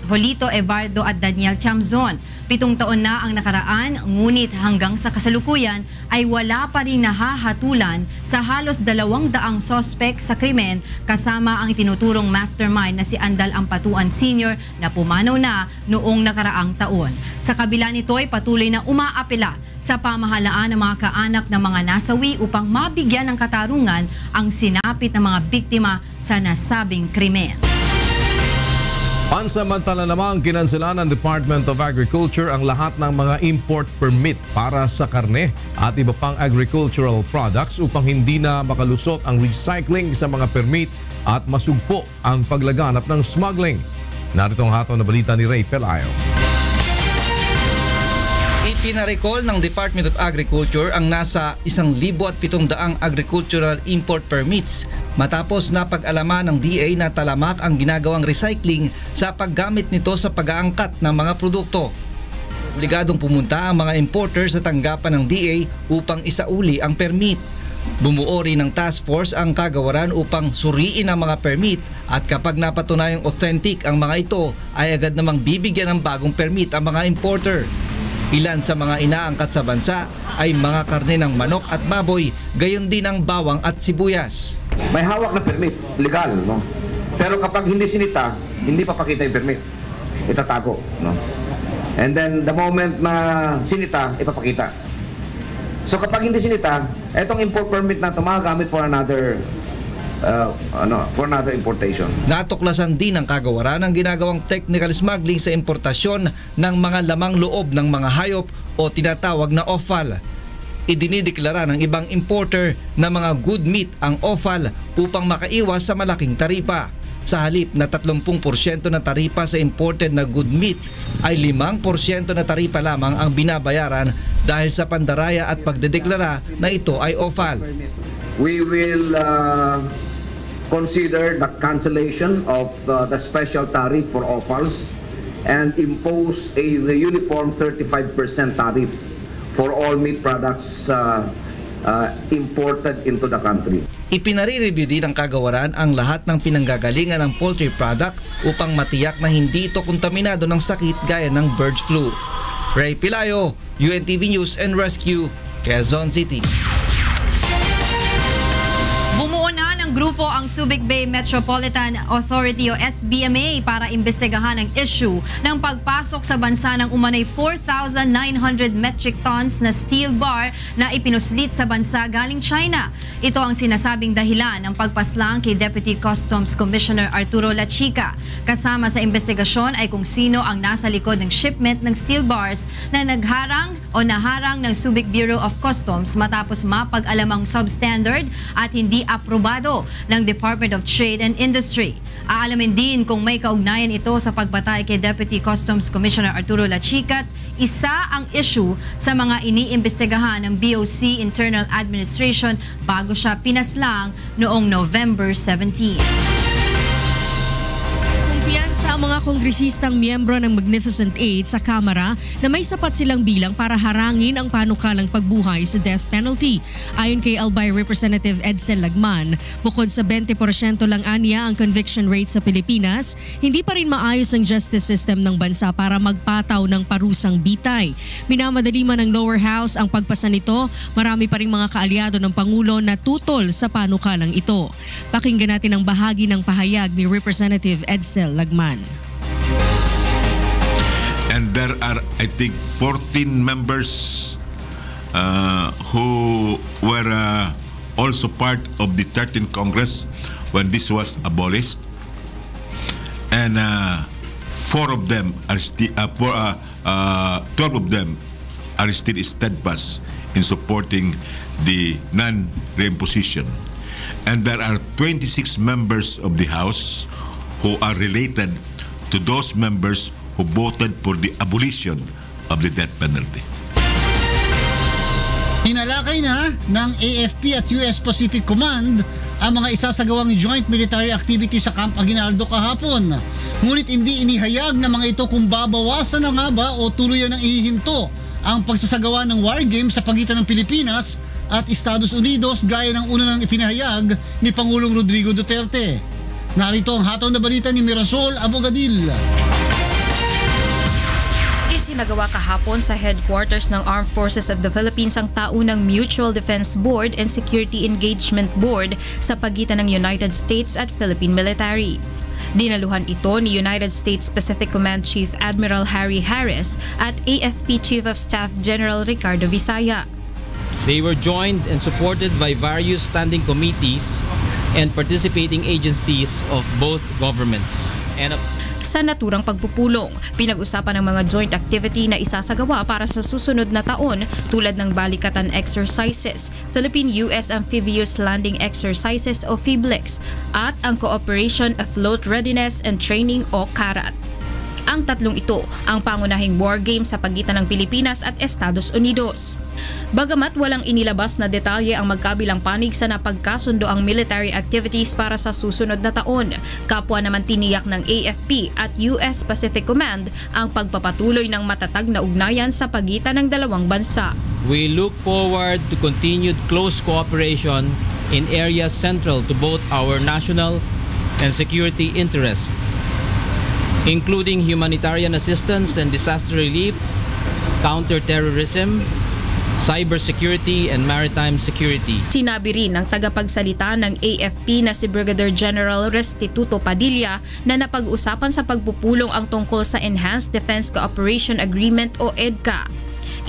Jolito Evardo at Daniel Chamzon. 7 taon na ang nakaraan, ngunit hanggang sa kasalukuyan ay wala pa rin nahahatulan sa halos 200 sospek sa krimen kasama ang tinuturong mastermind na si Andal Ampatuan Sr. na pumanaw na noong nakaraang taon. Sa kabila nito ay patuloy na umaapela sa pamahalaan ng mga kaanak ng mga nasawi upang mabigyan ng katarungan ang sinapit ng mga biktima sa nasabing krimen. Pansamantala namang kinansela ng Department of Agriculture ang lahat ng mga import permit para sa karne at iba pang agricultural products upang hindi na makalusot ang recycling sa mga permit at masugpo ang paglaganap ng smuggling. Narito ang hataw na balita ni Ray Pelayo. Ipinarecall ng Department of Agriculture ang nasa 1,700 agricultural import permits matapos napag-alaman ng DA na talamak ang ginagawang recycling sa paggamit nito sa pag-aangkat ng mga produkto. Obligadong pumunta ang mga importer sa tanggapan ng DA upang isauli ang permit. Bumuo rin ng task force ang kagawaran upang suriin ang mga permit at kapag napatunayang authentic ang mga ito ay agad namang bibigyan ng bagong permit ang mga importer. Ilan sa mga inaangkat sa bansa ay mga karne ng manok at baboy, gayon din ang bawang at sibuyas. May hawak na permit, legal, no? Pero kapag hindi sinita, hindi papakita yung permit. Itatago, no? And then the moment na sinita, ipapakita. So kapag hindi sinita, etong import permit na ito magagamit for another importation. Natuklasan din ng kagawaran ang ginagawang technical smuggling sa importasyon ng mga lamang loob ng mga hayop o tinatawag na offal. Idinideklara ng ibang importer na mga good meat ang offal upang makaiwas sa malaking taripa. Sa halip na 30% na taripa sa imported na good meat, ay 5% na taripa lamang ang binabayaran dahil sa pandaraya at pagdedeklara na ito ay offal. We will consider the cancellation of the special tariff for offals and impose a uniform 35% tariff for all meat products imported into the country. Ipinare-review din ng kagawaran ang lahat ng pinanggagalingan ng poultry product upang matiyak na hindi ito kontaminado ng sakit gaya ng bird flu. Ray Pilayo, UNTV News and Rescue, Quezon City. Bumuo na ng grupo ang Subic Bay Metropolitan Authority o SBMA para imbestigahan ang issue ng pagpasok sa bansa ng umanay 4,900 metric tons na steel bar na ipinuslit sa bansa galing China. Ito ang sinasabing dahilan ng pagpaslang kay Deputy Customs Commissioner Arturo Lachica. Kasama sa investigasyon ay kung sino ang nasa likod ng shipment ng steel bars na naharang ng Subic Bureau of Customs matapos mapag-alamang substandard at hindi aprobado ng Department of Trade and Industry. Aalamin din kung may kaugnayan ito sa pagbatay kay Deputy Customs Commissioner Arturo Lachica. Isa ang issue sa mga iniimbestigahan ng BOC Internal Administration bago siya pinaslang noong November 17. Kumpiyansa ang mga kongresistang miyembro ng Magnificent Eight sa Kamara na may sapat silang bilang para harangin ang panukalang pagbuhay sa death penalty. Ayon kay Albay Representative Edsel Lagman, bukod sa 20% lang aniya ang conviction rate sa Pilipinas, hindi pa rin maayos ang justice system ng bansa para magpataw ng parusang bitay. Minamadali man ng lower house ang pagpasa nito, marami pa rin mga kaalyado ng Pangulo na tutol sa panukalang ito. Pakinggan natin ang bahagi ng pahayag ni Representative Edsel Lagman. And there are, I think, 14 members who were also part of the 13th Congress when this was abolished. And 4 of them are still, 12 of them are still steadfast in supporting the non-reimposition. And there are 26 members of the House who are related to those members who voted for the abolition of the death penalty. Hinalakay na ng AFP at US Pacific Command ang mga isasagawang joint military activity sa Camp Aguinaldo kahapon. Ngunit hindi inihayag ng mga ito kung babawasan na nga ba o tuluyan ng ihihinto ang pagsasagawa ng war game sa pagitan ng Pilipinas at Estados Unidos gaya ng una nang ipinahayag ni Pangulong Rodrigo Duterte. Narito ang hataw na balita ni Mirasol Abogadil. isinagawa kahapon sa headquarters ng Armed Forces of the Philippines ang taunang Mutual Defense Board and Security Engagement Board sa pagitan ng United States at Philippine military. Dinaluhan ito ni United States Pacific Command Chief Admiral Harry Harris at AFP Chief of Staff General Ricardo Visaya. They were joined and supported by various standing committees and participating agencies of both governments. Sa naturang pagpupulong, pinag-usapan ng mga joint activity na isasagawa para sa susunod na taon tulad ng Balikatan Exercises, Philippine-US Amphibious Landing Exercises o PHIBLEX at ang Cooperation Afloat Readiness and Training o CARAT. Ang tatlong ito ang pangunahing war game sa pagitan ng Pilipinas at Estados Unidos. Bagamat walang inilabas na detalye ang magkabilang panig sa napagkasundo ang military activities para sa susunod na taon, kapwa naman tiniyak ng AFP at US Pacific Command ang pagpapatuloy ng matatag na ugnayan sa pagitan ng dalawang bansa. We look forward to continued close cooperation in areas central to both our national and security interests, including humanitarian assistance and disaster relief, counterterrorism, cybersecurity, and maritime security. Sinabi rin ng tagapagsalita ng AFP na si Brigadier General Restituto Padilla na napag-usapan sa pagpupulong ang tungkol sa Enhanced Defense Cooperation Agreement o EDCA.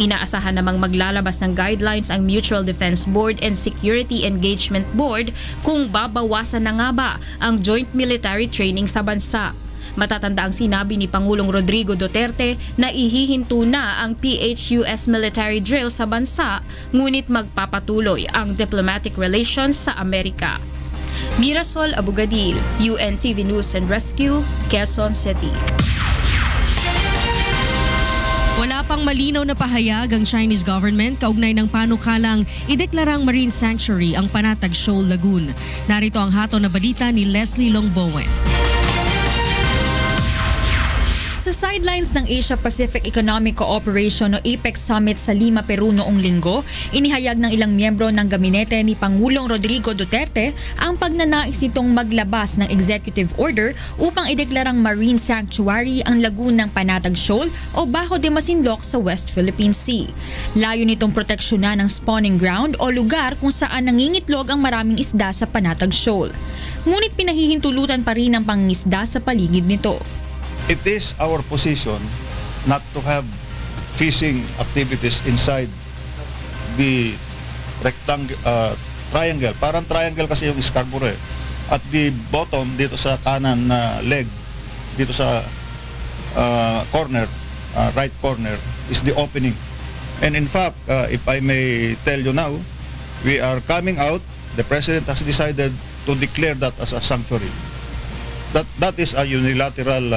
Inaasahan namang maglalabas ng guidelines ang Mutual Defense Board and Security Engagement Board kung babawasan na nga ba ang joint military training sa bansa. Matatanda ang sinabi ni Pangulong Rodrigo Duterte na ihihinto na ang PHUS military drill sa bansa, ngunit magpapatuloy ang diplomatic relations sa Amerika. Mirasol Abugadil, UNTV News and Rescue, Quezon City. Wala pang malinaw na pahayag ang Chinese government kaugnay ng panukalang ideklarang marine sanctuary ang Panatag Shoal Lagoon. Narito ang hatol na balita ni Leslie Longbowen. Sa sidelines ng Asia-Pacific Economic Cooperation o APEC Summit sa Lima, Peru noong linggo, inihayag ng ilang miyembro ng gabinete ni Pangulong Rodrigo Duterte ang pagnanais nitong maglabas ng executive order upang ideklarang marine sanctuary ang lagoon ng Panatag Shoal o Bajo de Masinloc sa West Philippine Sea. Layo nitong proteksyonan ng spawning ground o lugar kung saan nangingitlog ang maraming isda sa Panatag Shoal. Ngunit pinahihintulutan pa rin ang pangingisda sa paligid nito. It is our position not to have fishing activities inside the triangle. Parang triangle kasi yung Scarborough. At the bottom, dito sa kanan na leg, dito sa corner, right corner, is the opening. And in fact, if I may tell you now, we are coming out. The President has decided to declare that as a sanctuary. That is a unilateral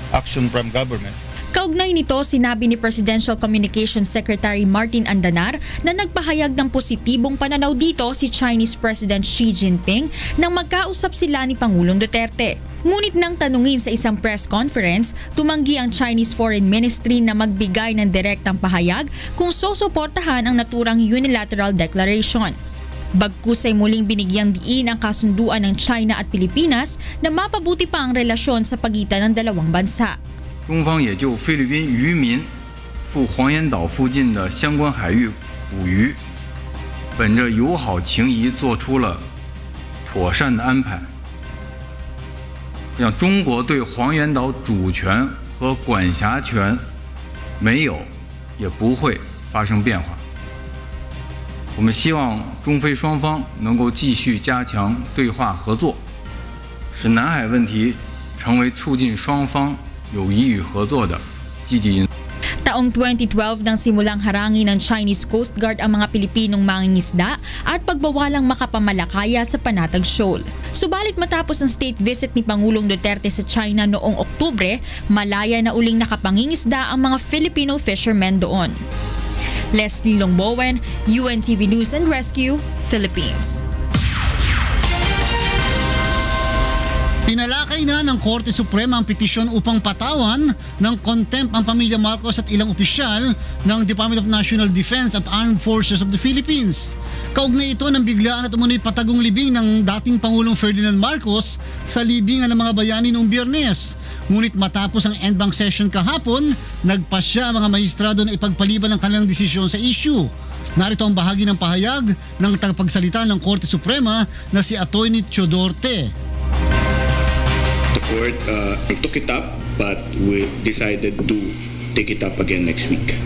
action from government. Kaugnay nito, sinabi ni Presidential Communications Secretary Martin Andanar na nagpahayag ng positibong pananaw dito si Chinese President Xi Jinping nang magkausap sila ni Pangulong Duterte. Ngunit nang tanungin sa isang press conference, tumanggi ang Chinese Foreign Ministry na magbigay ng direktang pahayag kung susuportahan ang naturang unilateral declaration. Bagkus ay muling binigyang diin ang kasunduan ng China at Pilipinas na mapabuti pa ang relasyon sa pagitan ng dalawang bansa. 中方也就菲律宾渔民赴黄岩岛附近的相关海域捕鱼，本着友好情谊做出了妥善的安排，让中国对黄岩岛主权和管辖权没有也不会发生变化。 我们希望中菲双方能够继续加强对话合作，使南海问题成为促进双方友谊与合作的积极因素。 Taong 2012 nang simulang harangin ng Chinese Coast Guard ang mga Pilipinong mangingisda at pagbawalang makapamalakaya sa Panatag Shoal. Subalit matapos ang state visit ni Pangulong Duterte sa China noong Oktubre, malaya na uling nakapangingisda ang mga Filipino fishermen doon. Leslie Longbowen, UNTV News and Rescue, Philippines. Tinalakay na ng Korte Suprema ang petisyon upang patawan ng contempt ang pamilya Marcos at ilang opisyal ng Department of National Defense at Armed Forces of the Philippines. Kaugnay ito ng biglaan at umunoy patagong libing ng dating Pangulong Ferdinand Marcos sa libingan ng mga bayani noong Biyernes. Ngunit matapos ang en banc session kahapon, nagpasya ang mga maestrado na ipagpaliban ang kanilang desisyon sa issue. Narito ang bahagi ng pahayag ng tagapagsalita ng Korte Suprema na si Atty. Chodorte. The court took it up, but we decided to take it up again next week.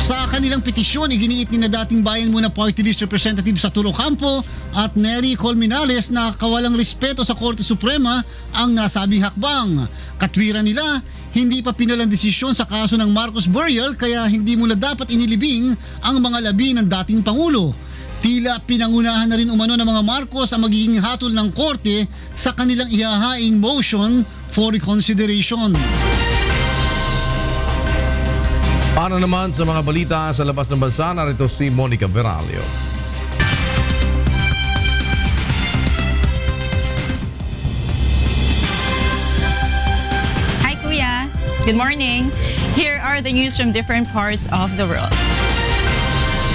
Sa kanilang petisyon, iginiit ni na dating Bayan Muna Party List Representative Saturo Campo at Nery Colmenales na kawalang respeto sa Korte Suprema ang nasabing hakbang. Katwiran nila, hindi pa pinalang desisyon sa kaso ng Marcos Burial kaya hindi muna dapat inilibing ang mga labi ng dating Pangulo. Tila pinangunahan na rin umano ng mga Marcos ang magiging hatol ng Korte sa kanilang ihahaing motion for reconsideration. Para naman sa mga balita sa labas ng bansa, narito si Monica Veralio. Hi Kuya, good morning. Here are the news from different parts of the world.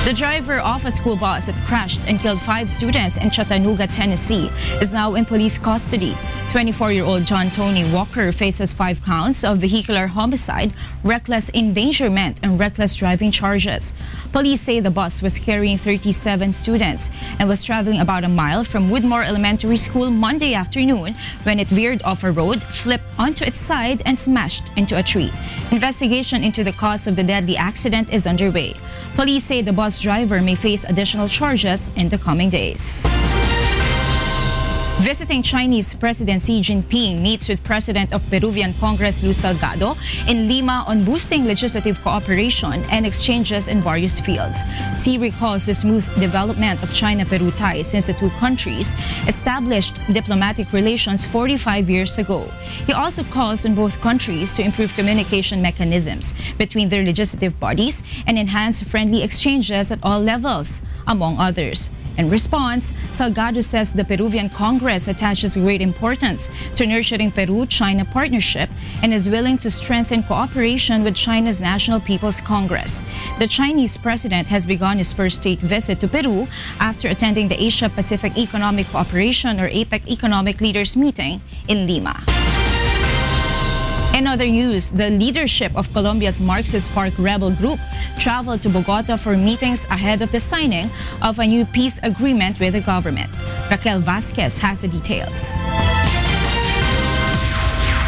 The driver of a school bus that crashed and killed 5 students in Chattanooga, Tennessee, is now in police custody. 24-year-old John Tony Walker faces 5 counts of vehicular homicide, reckless endangerment, and reckless driving charges. Police say the bus was carrying 37 students and was traveling about a mile from Woodmore Elementary School Monday afternoon when it veered off a road, flipped onto its side, and smashed into a tree. Investigation into the cause of the deadly accident is underway. Police say the bus driver may face additional charges in the coming days. Visiting Chinese President Xi Jinping meets with President of Peruvian Congress Luz Salgado in Lima on boosting legislative cooperation and exchanges in various fields. Xi recalls the smooth development of China-Peru ties since the two countries established diplomatic relations 45 years ago. He also calls on both countries to improve communication mechanisms between their legislative bodies and enhance friendly exchanges at all levels, among others. In response, Salgado says the Peruvian Congress attaches great importance to nurturing Peru-China partnership and is willing to strengthen cooperation with China's National People's Congress. The Chinese president has begun his first state visit to Peru after attending the Asia-Pacific Economic Cooperation or APEC Economic Leaders Meeting in Lima. In other news, the leadership of Colombia's Marxist FARC rebel group traveled to Bogota for meetings ahead of the signing of a new peace agreement with the government. Raquel Vasquez has the details.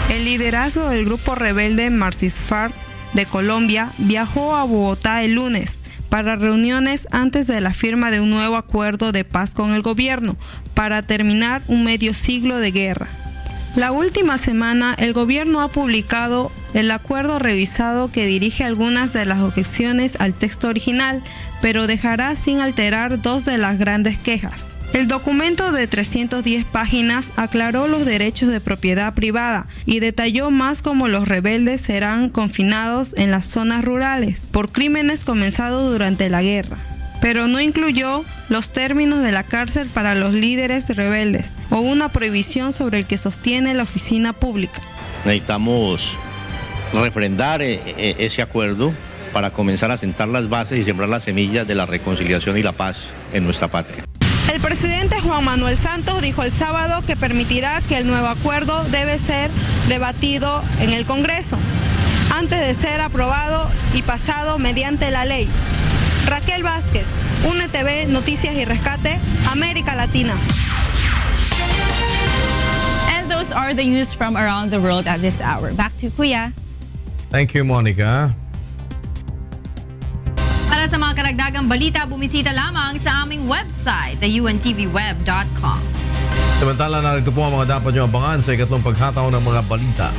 El liderazgo del grupo rebelde Marxist FARC de Colombia viajó a Bogotá el lunes para reuniones antes de la firma de un nuevo acuerdo de paz con el gobierno para terminar un medio siglo de guerra. La última semana, el gobierno ha publicado el acuerdo revisado que dirige algunas de las objeciones al texto original, pero dejará sin alterar 2 de las grandes quejas. El documento de 310 páginas aclaró los derechos de propiedad privada y detalló más cómo los rebeldes serán confinados en las zonas rurales por crímenes comenzados durante la guerra, pero no incluyó los términos de la cárcel para los líderes rebeldes o una prohibición sobre el que sostiene la oficina pública. Necesitamos refrendar ese acuerdo para comenzar a sentar las bases y sembrar las semillas de la reconciliación y la paz en nuestra patria. El presidente Juan Manuel Santos dijo el sábado que permitirá que el nuevo acuerdo debe ser debatido en el Congreso antes de ser aprobado y pasado mediante la ley. Raquel Vázquez, UNETV, Noticias y Rescate, América Latina. And those are the news from around the world at this hour. Back to Kuya. Thank you, Monica. Para sa mga karagdagang balita, bumisita lamang sa aming website, theuntvweb.com. Samantala, narito po ang mga dapat nyo abangan sa ikatlong paghataw ng mga balita.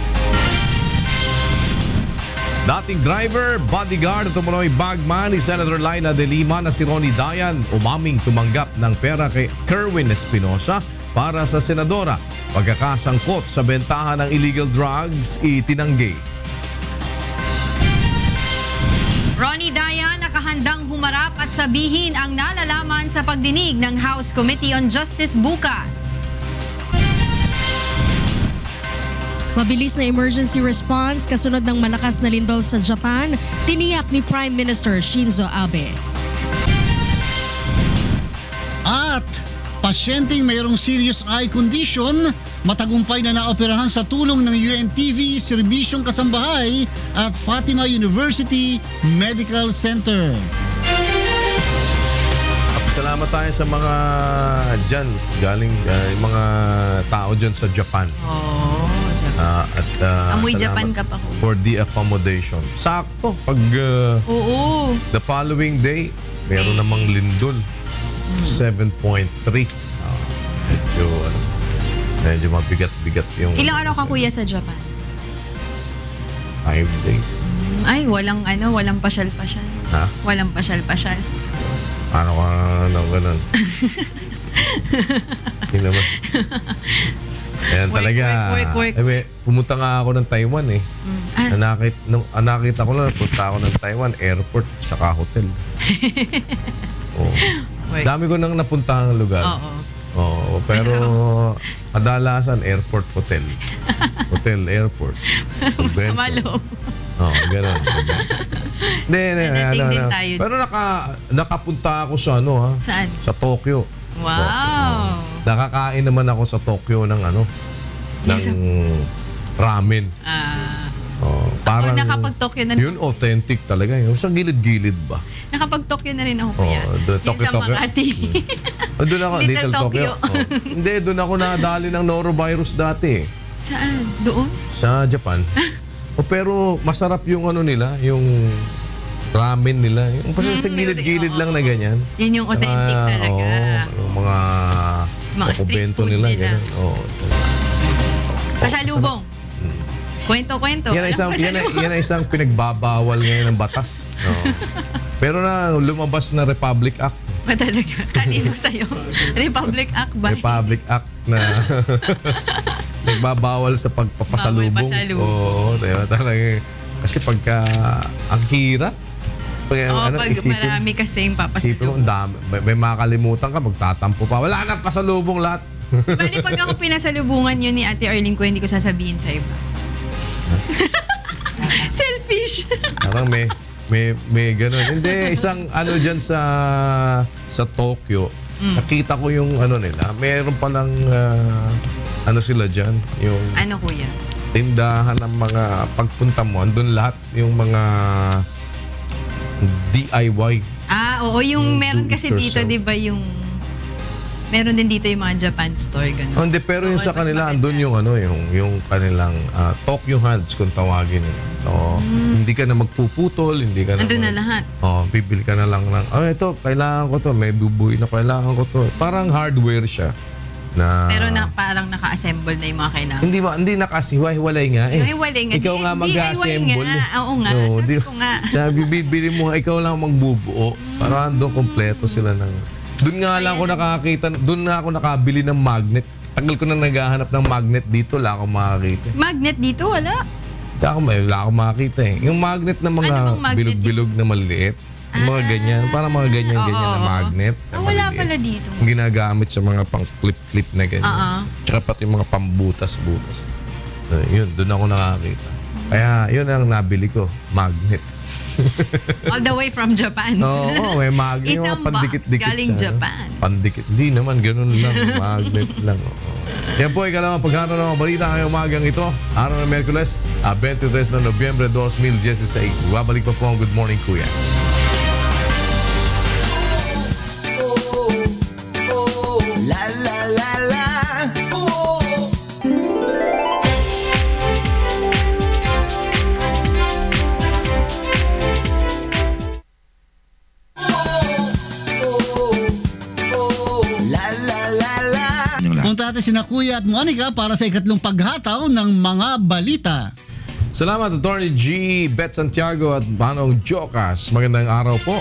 Dating driver, bodyguard at tumunoy bagman ni Senator Laila de Lima na si Ronnie Dayan umaming tumanggap ng pera kay Kerwin Espinosa para sa senadora. Pagkakasangkot sa bentahan ng illegal drugs, itinanggi. Ronnie Dayan nakahandang humarap at sabihin ang nalalaman sa pagdinig ng House Committee on Justice bukas. Mabilis na emergency response kasunod ng malakas na lindol sa Japan, tiniyak ni Prime Minister Shinzo Abe. At Pasyenteng mayroong serious eye condition, matagumpay na naoperahan sa tulong ng UNTV, Serbisyong Kasambahay at Fatima University Medical Center. Salamat tayo sa mga dyan, galing mga tao dyan sa Japan. Amoy Japan ka pa ko. For the accommodation. Sakto, pag the following day, meron namang lindol. 7.3. Medyo mabigat-bigat yung... Ilang araw ka kuya sa Japan? 5 days. Ay, walang pasyal-pasyal. Ha? Walang pasyal-pasyal. Paano ka na ganun? Hindi naman. Ayan talaga. Work. Pumunta nga ako ng Taiwan eh. Nakita ko lang, punta ako ng Taiwan, airport, saka hotel. Dami ko nang napuntahang lugar. Pero kadalasan airport, hotel. Hotel, airport. Masama loob. Gano'n. Pero nakapunta ako sa Saan? Sa Tokyo. Wow. Nakakain naman ako sa Tokyo ng ng ramen. Parang nakapag-Tokyo na yun authentic talaga. Yung sa gilid-gilid ba? Nakapag-Tokyo na rin ako kuya. Tokyo. Sa Makati. Doon ako, Little Tokyo. Hindi, doon ako nadali ng norovirus dati. Saan? Doon? Sa Japan. Pero masarap yung nila, yung ramen nila. Yung sa gilid-gilid lang na ganyan. Yun yung authentic talaga. Yung mga street food nila. Pasalubong. Kwento-kwento. Yan ang isang pinagbabawal ngayon ng batas. Pero na lumabas na Republic Act. Talaga? Kanino sa'yo? Republic Act ba? Republic Act na nagbabawal sa pagpapasalubong. Diba? Talaga. Kasi pagka ang hirap. Pag marami kasi yung papasalubong. May makalimutan ka, magtatampo pa. Wala nang pasalubong lahat. Bali pag ako pinasalubungan yun ni Ate Arlene ko, hindi ko sasabihin sa iba. Selfish. Parang may ganun. Hindi, isang dyan sa Tokyo, nakita ko yung nila. Meron palang sila dyan. Yung kuya? Tindahan ng mga pagpunta mo, andun lahat yung mga DIY. Oo, yung meron kasi dito, di ba yung meron din dito yung mga Japan store ganun. Hindi, pero yung sa kanila andun yung yung kanilang Tokyo Hands kung tawagin nila. So, hindi ka na magpuputol, hindi ka na andun na lahat. Bibili ka na lang ng ito, kailangan ko to, may bubuy na kailangan ko to. Parang hardware siya. Pero parang naka-assemble na yung mga kailangan. Hindi nakasihiwalay nga eh. Hiwalay nga. Ikaw nga mag-assemble. Oo nga. Sabi ko nga. Sabi, bibili mo, ikaw lang magbubuo. Parang doon kompleto sila ng... Doon nga lang ako nakakita, doon na ako nakabili ng magnet. Tagal ko na naghahanap ng magnet dito, wala akong makakita. Magnet dito? Wala? Wala akong makakita eh. Yung magnet na mga bilog-bilog na maliit. Yung mga ganyan, parang mga ganyan-ganyan na magnet. Wala pala dito. Ginagamit sa mga pang clip-clip na ganyan. Tsaka pati mga pambutas-butas. Yun, doon ako nakakita. Kaya yun ang nabili ko, magnet. All the way from Japan. Oo, may magnet. Isang pandikit-dikit box galing Japan. Pandikit. Hindi naman, ganun lang. Magnet lang. Yan po, ikaw lang pagkano ng balita ngayong umagang ito. Araw ng Miyerkules, 23 na Nobyembre 2016. Babalik pa po ang Good Morning Kuya. La la la la. Punta natin sina Kuya at Monica para sa ikatlong paghataw ng mga balita. Salamat Attorney G, Beth Santiago at Manong Jocas. Magandang araw po.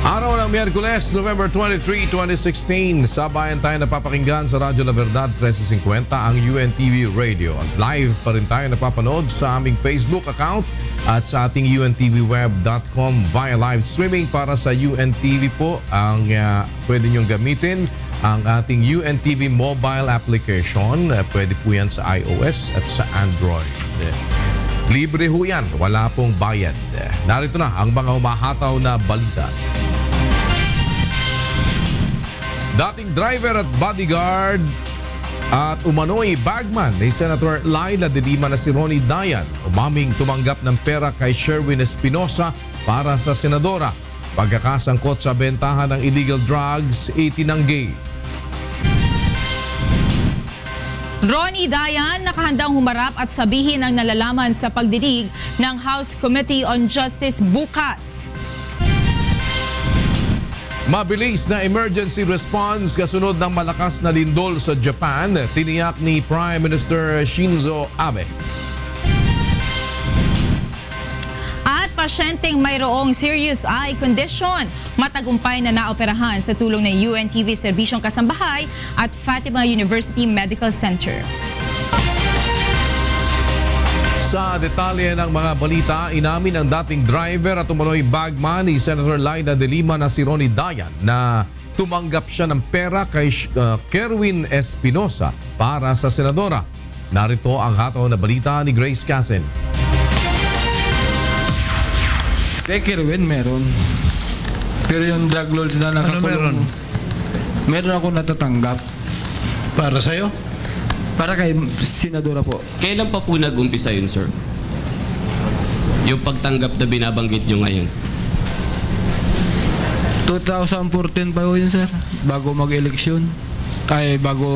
Araw ng Miyerkules, November 23, 2016. Sabayan tayo napapakinggan sa Radyo La Verdad 1350 ang UNTV Radio. At live pa rin tayo napapanood sa aming Facebook account at sa ating untvweb.com via live streaming para sa UNTV po ang pwede nyong gamitin ang ating UNTV mobile application. Pwede po yan sa iOS at sa Android. Libre ho yan, wala pong bayad. Narito na ang mga umahataw na balita. Dating driver at bodyguard at umano'y bagman ni Senator Laila de Lima na si Ronnie Dayan umaming tumanggap ng pera kay Sherwin Espinosa para sa senadora. Pagkakasangkot sa bentahan ng illegal drugs, itinanggi. Ronnie Dayan nakahandang humarap at sabihin ang nalalaman sa pagdinig ng House Committee on Justice bukas. Mabilis na emergency response kasunod ng malakas na lindol sa Japan, tiniyak ni Prime Minister Shinzo Abe. At pasyenteng mayroong serious eye condition, matagumpay na naoperahan sa tulong ng UNTV Serbisyong Kasambahay at Fatima University Medical Center. Sa detalye ng mga balita, inamin ang dating driver at umano'y bagman ni Senator Laila de Lima na si Ronnie Dayan na tumanggap siya ng pera kay Kerwin Espinosa para sa senadora. Narito ang hataw na balita ni Grace Casen. Kay Kerwin meron. Pero yung drug lords na nakakulong, meron ako natatanggap. Para sa'yo? Para kay senadora po. Kailan pa po nag-umpisa yun, sir? Yung pagtanggap na binabanggit nyo ngayon? 2014 pa yun, sir. Bago mag-eleksyon. Ay, bago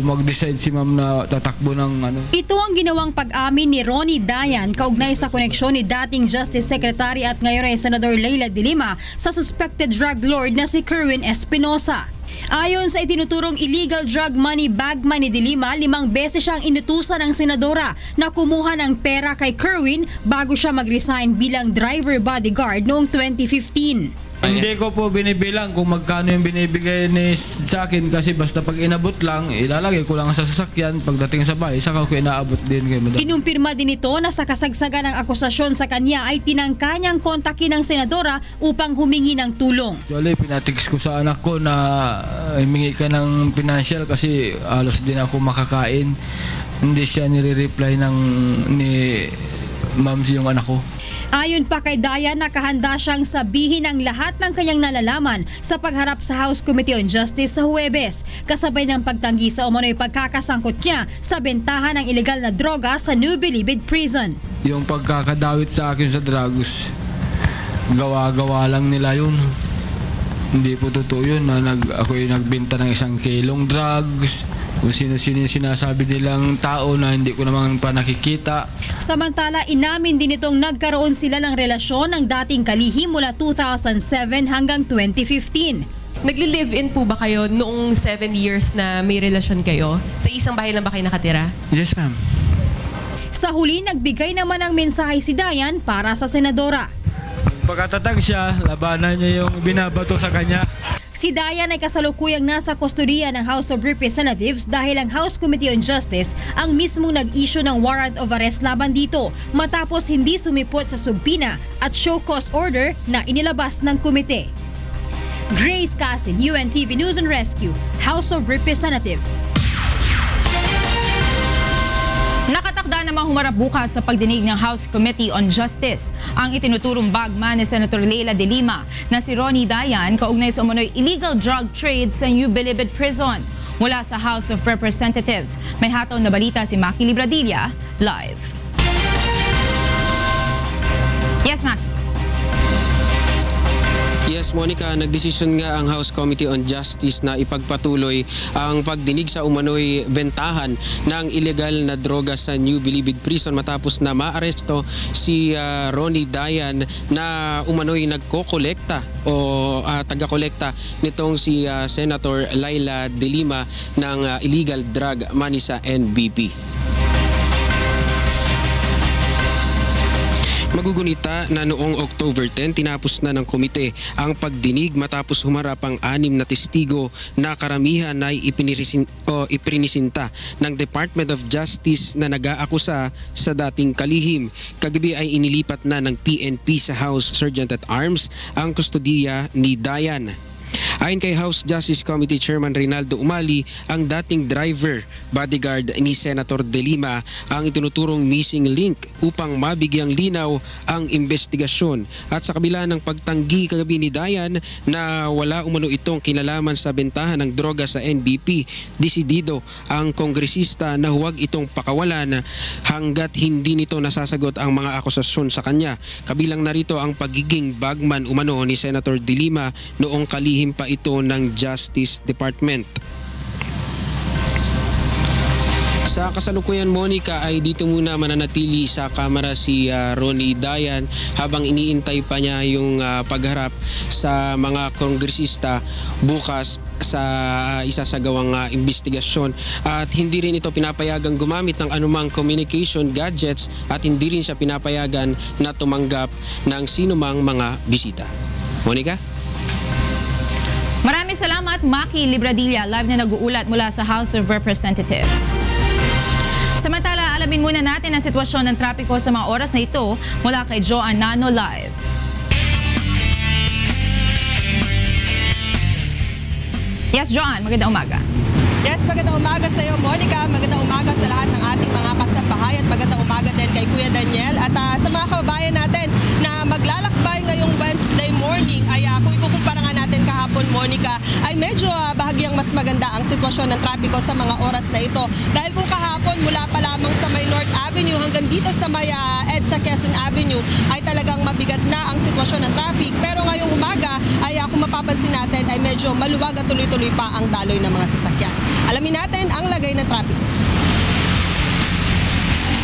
mag-decide si ma'am na tatakbo ng ano. Ito ang ginawang pag-amin ni Ronnie Dayan kaugnay sa koneksyon ni dating Justice Secretary at ngayon ay Senador Laila de Lima sa suspected drug lord na si Kerwin Espinosa. Ayon sa itinuturong illegal drug money bagman ni de Lima, 5 beses siyang inutusan ng senadora na kumuha ng pera kay Kerwin bago siya mag-resign bilang driver bodyguard noong 2015. Hindi ko po binibilang kung magkano yung binibigay ni sa akin kasi basta pag inabot lang, ilalagay ko lang sa sasakyan pagdating sa bahay, saka ko inaabot din kay madam. Kinumpirma din ito na sa kasagsagan ng akusasyon sa kanya ay tinangka niyang kontakin ng senadora upang humingi ng tulong. Actually, pinatiks ko sa anak ko na humingi ka ng financial kasi alos din ako makakain. Hindi siya nire-reply ni ma'am yung anak ko. Ayon pa kay Dayan, nakahanda siyang sabihin ang lahat ng kanyang nalalaman sa pagharap sa House Committee on Justice sa Huwebes, kasabay ng pagtanggi sa umano'y pagkakasangkot niya sa bentahan ng ilegal na droga sa New Bilibid Prison. Yung pagkakadawit sa akin sa drugs, gawa-gawa lang nila yun. Hindi po totoo yun na ako'y nagbenta ng 1 kilong drugs. Kung sino-sino yung sinasabi nilang tao na hindi ko naman pa nakikita. Samantala, inamin din itong nagkaroon sila ng relasyon ng dating kalihim mula 2007 hanggang 2015. Nagli-live-in po ba kayo noong 7 years na may relasyon kayo? Sa isang bahay lang ba kayo nakatira? Yes, ma'am. Sa huli, nagbigay naman ng mensahe si Dayan para sa senadora. Pagkatatag siya, labanan niya yung binabato sa kanya. Si Dayan ay kasalukuyang nasa kustodiya ng House of Representatives dahil ang House Committee on Justice ang mismong nag-issue ng warrant of arrest laban dito matapos hindi sumipot sa subpina at show cause order na inilabas ng komite. Grace Casin, UNTV News and Rescue, House of Representatives. Nakatakda na humarap bukas sa pagdinig ng House Committee on Justice ang itinuturong bagman ni Senator Laila de Lima na si Ronnie Dayan kaugnay sa umano'y illegal drug trade sa New Bilibid Prison. Mula sa House of Representatives, may hataw na balita si Maki Libradilla, live. Yes, Maki. Yes, Monica, nagdesisyon nga ang House Committee on Justice na ipagpatuloy ang pagdinig sa umano'y bentahan ng ilegal na droga sa New Bilibid Prison matapos na maaresto si Ronnie Dayan na umano'y nagkokolekta o taga-kolekta nitong si Senator Laila de Lima ng illegal drug money sa NBP. Magugunita na noong October 10, tinapos na ng komite ang pagdinig matapos humarap ang 6 na testigo na karamihan ay ipinisinta ng Department of Justice na nag-aakusa sa dating kalihim. Kagabi ay inilipat na ng PNP sa House Sergeant at Arms ang kustodiya ni Dayan. Ayon kay House Justice Committee Chairman Reynaldo Umali, ang dating driver, bodyguard ni Senator De Lima ang itinuturong missing link upang mabigyang linaw ang investigasyon. At sa kabila ng pagtanggi kagabi ni Dayan na wala umano itong kinalaman sa bentahan ng droga sa NBP, desidido ang kongresista na huwag itong pakawalan hanggat hindi nito nasasagot ang mga akusasyon sa kanya. Kabilang narito ang pagiging bagman umano ni Senator De Lima noong kalihim pa ito ng Justice Department. Sa kasalukuyan, Monica, ay dito muna mananatili sa kamera si Ronnie Dayan habang iniintay pa niya yung pagharap sa mga kongresista bukas sa isasagawang investigasyon. At hindi rin ito pinapayagang gumamit ng anumang communication gadgets at hindi rin siya pinapayagan na tumanggap ng sinumang mga bisita. Monica? Maraming salamat, Maki Libradilla, live na nag-uulat mula sa House of Representatives. Samantala, alamin muna natin ang sitwasyon ng trapiko sa mga oras na ito mula kay Joan Nano live. Yes, Joan, magandang umaga. Yes, magandang umaga sa iyo, Monica. Magandang umaga sa lahat ng ating mga kasambahay at magandang umaga din kay Kuya Daniel. At sa mga kababayan natin na maglalakbay ngayong Wednesday morning, ay kung ikukumpara nga natin kahapon, Monica, ay medyo bahagyang mas maganda ang sitwasyon ng trapiko sa mga oras na ito. Dahil kung kahapon mula pa lamang sa may North Avenue hanggang dito sa may EDSA Quezon Avenue ay talagang mabigat na ang sitwasyon ng traffic. Pero ngayong umaga ay kung mapapansin natin ay medyo maluwag at tuloy-tuloy pa ang daloy ng mga sasakyan. Alamin natin ang lagay ng trapiko.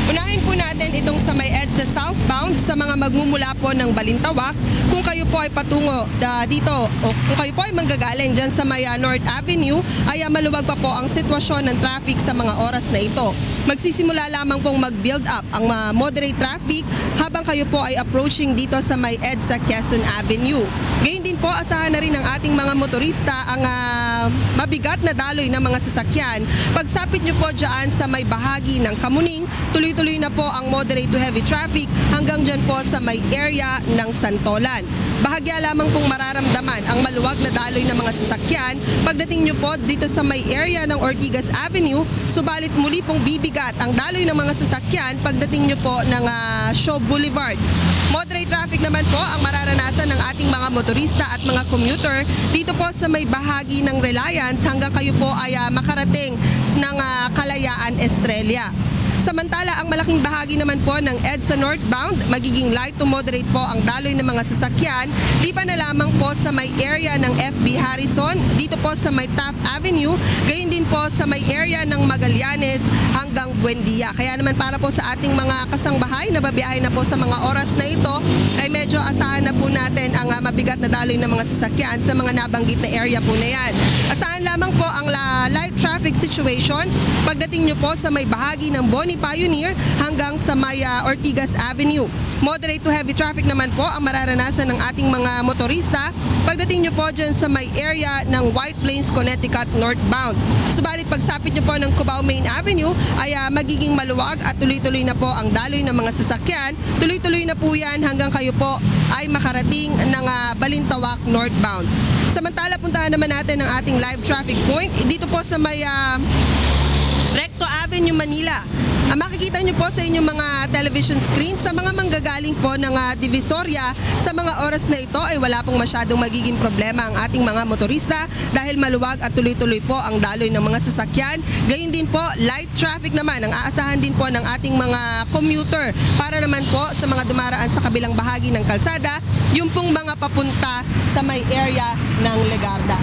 Unahin po natin itong sa may EDSA southbound sa mga magmumula po ng Balintawak. Kung kayo po ay patungo dito o kung kayo po ay manggagaling dyan sa may North Avenue, ay maluwag pa po ang sitwasyon ng traffic sa mga oras na ito. Magsisimula lamang pong mag-build up ang moderate traffic habang kayo po ay approaching dito sa may EDSA Quezon Avenue. Gayun din po, asahan na rin ng ating mga motorista ang mabigat na daloy ng mga sasakyan. Pagsapit nyo po dyan sa may bahagi ng Kamuning, tuloy-tuloy na po ang moderate to heavy traffic hanggang dyan po sa may area ng Santolan. Bahagya lamang pong mararamdaman ang maluwag na daloy ng mga sasakyan pagdating nyo po dito sa may area ng Ortigas Avenue, subalit muli pong bibigat ang daloy ng mga sasakyan pagdating nyo po ng Shaw Boulevard. Moderate traffic naman po ang mararanasan ng ating mga motorista at mga commuter dito po sa may bahagi ng Reliance hanggang kayo po ay makarating ng Kalayaan Estrella. Samantala, ang malaking bahagi naman po ng EDSA northbound, magiging light to moderate po ang daloy ng mga sasakyan, liban na lamang po sa may area ng FB Harrison, dito po sa may Taft Avenue, gayon din po sa may area ng Magallanes hanggang Buendia. Kaya naman para po sa ating mga kasangbahay na babiyahe na po sa mga oras na ito, ay medyo asahan na po natin ang mabigat na daloy ng mga sasakyan sa mga nabanggit na area po na yan. Asahan lamang po ang light traffic situation pagdating nyo po sa may bahagi ng Bonnie Pioneer hanggang sa may Ortigas Avenue. Moderate to heavy traffic naman po ang mararanasan ng ating mga motorista pagdating nyo po dyan sa may area ng White Plains, Connecticut northbound. Subalit pagsapit nyo po ng Cubao Main Avenue ay magiging maluwag at tuloy-tuloy na po ang daloy ng mga sasakyan. Tuloy-tuloy na po yan hanggang kayo po ay makarating ng Balintawak northbound. Samantala, puntahan naman natin ang ating live traffic point dito po sa may Recto Avenue, Manila. Makikita nyo po sa inyong mga television screen sa mga manggagaling po ng Divisoria sa mga oras na ito ay wala pong masyadong magiging problema ang ating mga motorista dahil maluwag at tuloy-tuloy po ang daloy ng mga sasakyan. Gayun din po, light traffic naman ang aasahan din po ng ating mga commuter para naman po sa mga dumaraan sa kabilang bahagi ng kalsada, yung pong mga papunta sa may area ng Legarda.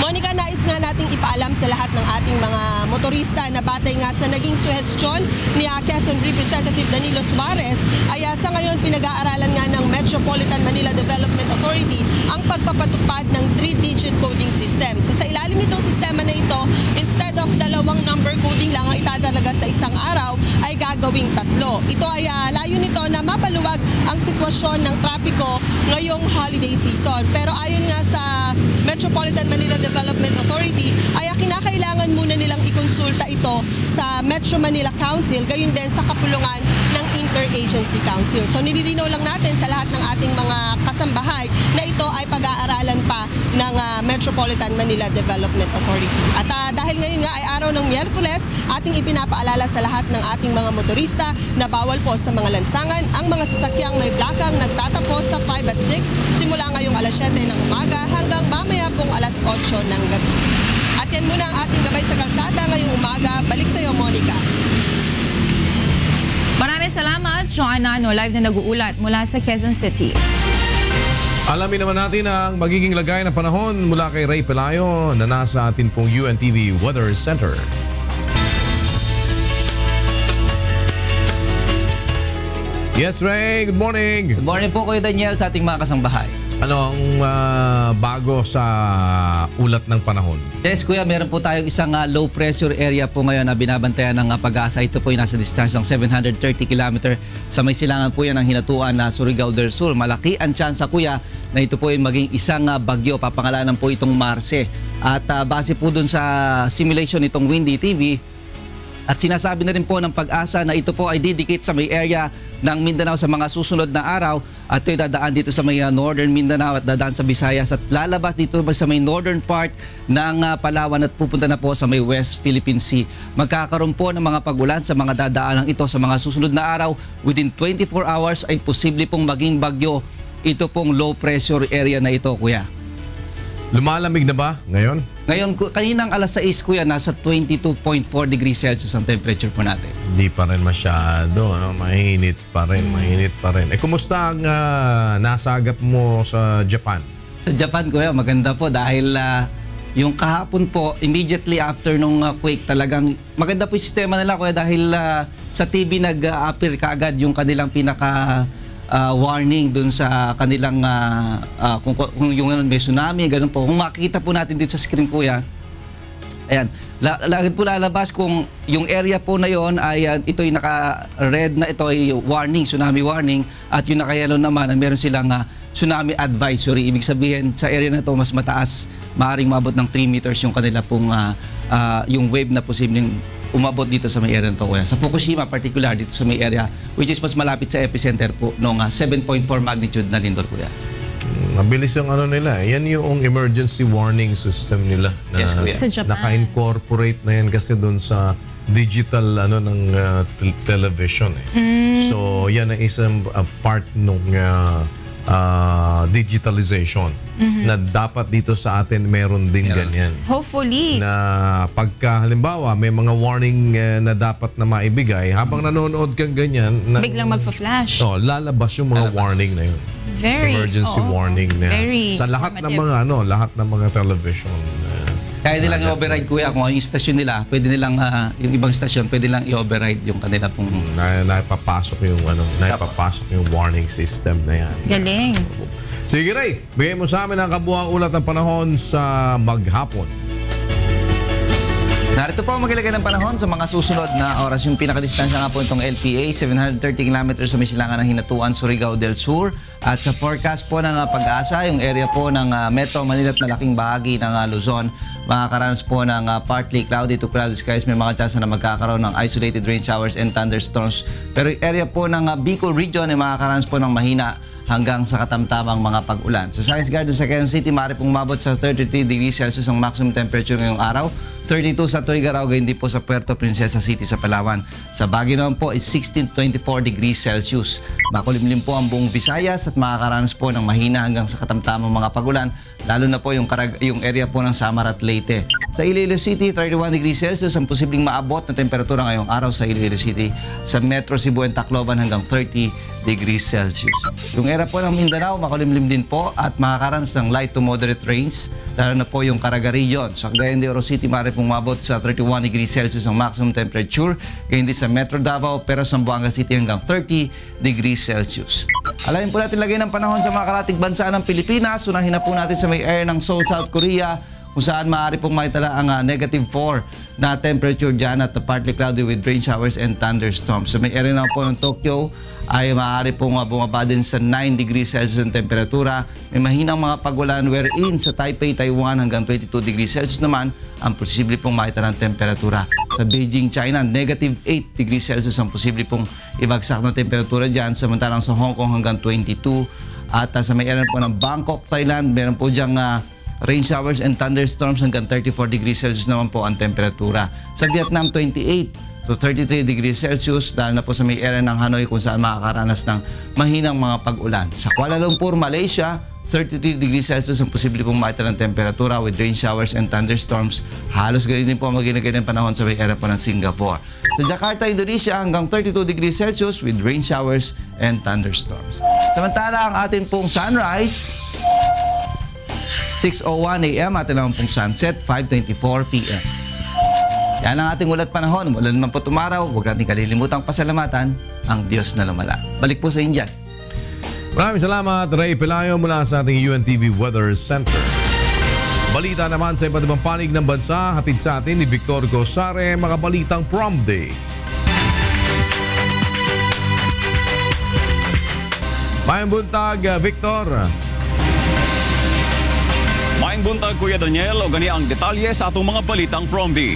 Monica, nais nga nating ipaalam sa lahat ng ating mga motorista na batay nga sa naging suhestyon ni Quezon Representative Danilo Suarez ay sa ngayon pinag-aaralan nga ng Metropolitan Manila Development Authority ang pagpapatupad ng 3-digit coding system. So sa ilalim nitong sistema na ito, instead of 2 number coding lang ang itatalaga sa isang araw, ay gagawing 3. Ito ay layo nito na mapaluwag ang sitwasyon ng trapiko ngayong holiday season. Pero ayon nga sa Metropolitan Manila Development Authority ay kinakailangan muna nilang ikonsulta ipinakita ito sa Metro Manila Council, gayon din sa kapulungan ng Interagency Council. So nililinaw lang natin sa lahat ng ating mga kasambahay na ito ay pag-aaralan pa ng Metropolitan Manila Development Authority. At dahil ngayon nga ay araw ng Miyerkules, ating ipinapaalala sa lahat ng ating mga motorista na bawal po sa mga lansangan ang mga sasakyang may plakang nagtatapos sa 5 at 6 simula ngayong alas 7 ng umaga hanggang mamaya pong alas 8 ng gabi. At yan muna ang ating gabay sa kalsada ngayong umaga. Balik sa iyo, Monica. Maraming salamat, Joanna, live na nag-uulat mula sa Quezon City. Alamin naman natin ang magiging lagay ng panahon mula kay Ray Pelayo na nasa atin pong UNTV Weather Center. Yes, Ray. Good morning. Good morning po, Kuya Daniel, sa ating mga kasambahay. Ano ang bago sa ulat ng panahon? Yes, Kuya, meron po tayong isang low pressure area po ngayon na binabantayan ng Pag-asa. Ito po ay nasa distance ng 730 km sa may silangan po yan ng hinatuan na Surigao del Sur. Malaki ang tsansa, Kuya, na ito po ay maging isang bagyo. Papangalanan po itong Marce. At base po dun sa simulation nitong Windy TV, at sinasabi na rin po ng Pag-asa na ito po ay didikit sa may area ng Mindanao sa mga susunod na araw at ito ay dadaan dito sa may northern Mindanao at dadaan sa Visayas at lalabas dito sa may northern part ng Palawan at pupunta na po sa may West Philippine Sea. Magkakaroon po ng mga pag-ulan sa mga dadaanan ito sa mga susunod na araw. Within 24 hours ay posible pong maging bagyo ito pong low pressure area na ito, Kuya. Lumalamig na ba ngayon? Ngayon, kaninang alas 6, Kuya, nasa 22.4 degrees Celsius ang temperature po natin. Hindi pa rin masyado. Ano? Mainit pa rin. Mainit pa rin. Kumusta ang nasagap mo sa Japan? Sa Japan, Kuya, maganda po dahil yung kahapon po, immediately after nung quake, talagang maganda po yung sistema nila, Kuya, dahil sa TV nag-appear kaagad yung kanilang pinaka warning dun sa kanilang kung yung may tsunami, ganun po. Kung makikita po natin dito sa screen, Kuya, ayan, lagad po lalabas kung yung area po na yon ay ito yung naka-red na ito ay warning, tsunami warning, at yung naka-yellow naman ay meron silang tsunami advisory. Ibig sabihin, sa area na ito mas mataas, maaaring mabot ng 3 meters yung kanila pong yung wave na posibleng umabot dito sa may area nito, Kuya. Sa Fukushima particular, dito sa may area, which is mas malapit sa epicenter po nung 7.4 magnitude na lindol, Kuya. Mabilis yung ano nila. Yan yung emergency warning system nila. Na Yes, Kuya. Sa Japan. Naka-incorporate na yan kasi doon sa digital ng television. So, yan ang isang part nung digitalization na dapat dito sa atin meron din ganyan. Hopefully. Na pagka halimbawa may mga warning na dapat na maibigay habang nanonood kang ganyan na, biglang magpa-flash. lalabas yung mga warning na yun. Emergency warning na sa lahat ng mga lahat ng mga television. Kaya nilang i-override, Kuya, kung yung stasyon nila, pwede nilang yung ibang stasyon, pwede nilang i-override yung kanila pong naipapasok yung warning system na yan. Galing. Sige, Ray, bigay mo sa amin ang kabuuang ulat ng panahon sa maghapon. Narito po ang magilagay ng panahon sa mga susunod na oras. Yung pinakadistansya nga po itong LPA, 730 km sa may silangan ng hinatuan, Surigao del Sur. At sa forecast po ng Pag-asa, yung area po ng Metro Manila at malaking bahagi ng Luzon, makakaranas po ng partly cloudy to cloudy skies. May mga chance na magkakaroon ng isolated rain showers and thunderstorms. Pero yung area po ng Bicol region ay makakaranas po ng mahina hanggang sa katamtamang mga pag-ulan. Sa Science Garden sa Quezon City, maaari pong umabot sa 33 degrees Celsius ang maximum temperature ngayong araw. 32 sa Tuiguegarao, gayon din po sa Puerto Princesa City sa Palawan. Sa Baguio naman po is 16 to 24 degrees Celsius. Makulimlim po ang buong Visayas at makakaranas po ng mahina hanggang sa katamtamang mga pag-ulan, lalo na po yung area po ng Samar at Leyte. Sa Iloilo City, 31 degrees Celsius ang posibleng maabot na temperatura ngayong araw sa Iloilo City. Sa Metro Cebu and Tacloban hanggang 30 degrees Celsius. Yung area po ng Mindanao, makulimlim din po at makakaranas ng light to moderate rains, lalo na po yung Caraga region. Sa Cagayan de Oro City, maaari pong mabot sa 31 degrees Celsius ang maximum temperature. Gayon din sa Metro Davao, pero sa Zamboanga City hanggang 30 degrees Celsius. Alamin po natin lagay ng panahon sa mga karatig bansa ng Pilipinas. Unahin na po natin sa may area ng Seoul, South Korea, kung saan maaari pong makitala ang negative 4 na temperature dyan at partly cloudy with rain showers and thunderstorms. Sa may area na po ng Tokyo ay maaari pong bumaba din sa 9 degrees Celsius ang temperatura. May mahinang mga pagulan wherein sa Taipei, Taiwan hanggang 22 degrees Celsius naman ang posible pong makita ng temperatura. Sa Beijing, China, negative 8 degrees Celsius ang posible pong ibagsak na temperatura dyan. Samantalang sa Hong Kong hanggang 22. At sa may area po ng Bangkok, Thailand, meron po diyang rain showers and thunderstorms hanggang 34 degrees Celsius naman po ang temperatura. Sa Vietnam, 28 to 33 degrees Celsius dahil na po sa may area ng Hanoi kung saan makakaranas ng mahinang mga pag-ulan. Sa Kuala Lumpur, Malaysia, 33 degrees Celsius ang posible pong makita ng temperatura with rain showers and thunderstorms. Halos ganyan din po ang magiging panahon sa may area po ng Singapore. Sa Jakarta, Indonesia, hanggang 32 degrees Celsius with rain showers and thunderstorms. Samantala, ang atin pong sunrise, 6:01 a.m. atin naman pong sunset, 5:24 p.m. Yan ang ating ulat panahon. Mula naman po tumaraw, huwag natin kalilimutang pasalamatan ang Diyos na lumala. Balik po sa Indian. Maraming salamat, Ray Pelayo mula sa ating UNTV Weather Center. Balita naman sa iba't ibang panig ng bansa, hatid sa atin ni Victor Gosare, mga balitang prom day. Mayang buntag, Victor. Mayang buntag, Kuya Daniel, o gani ang detalye sa atong mga balitang prom day.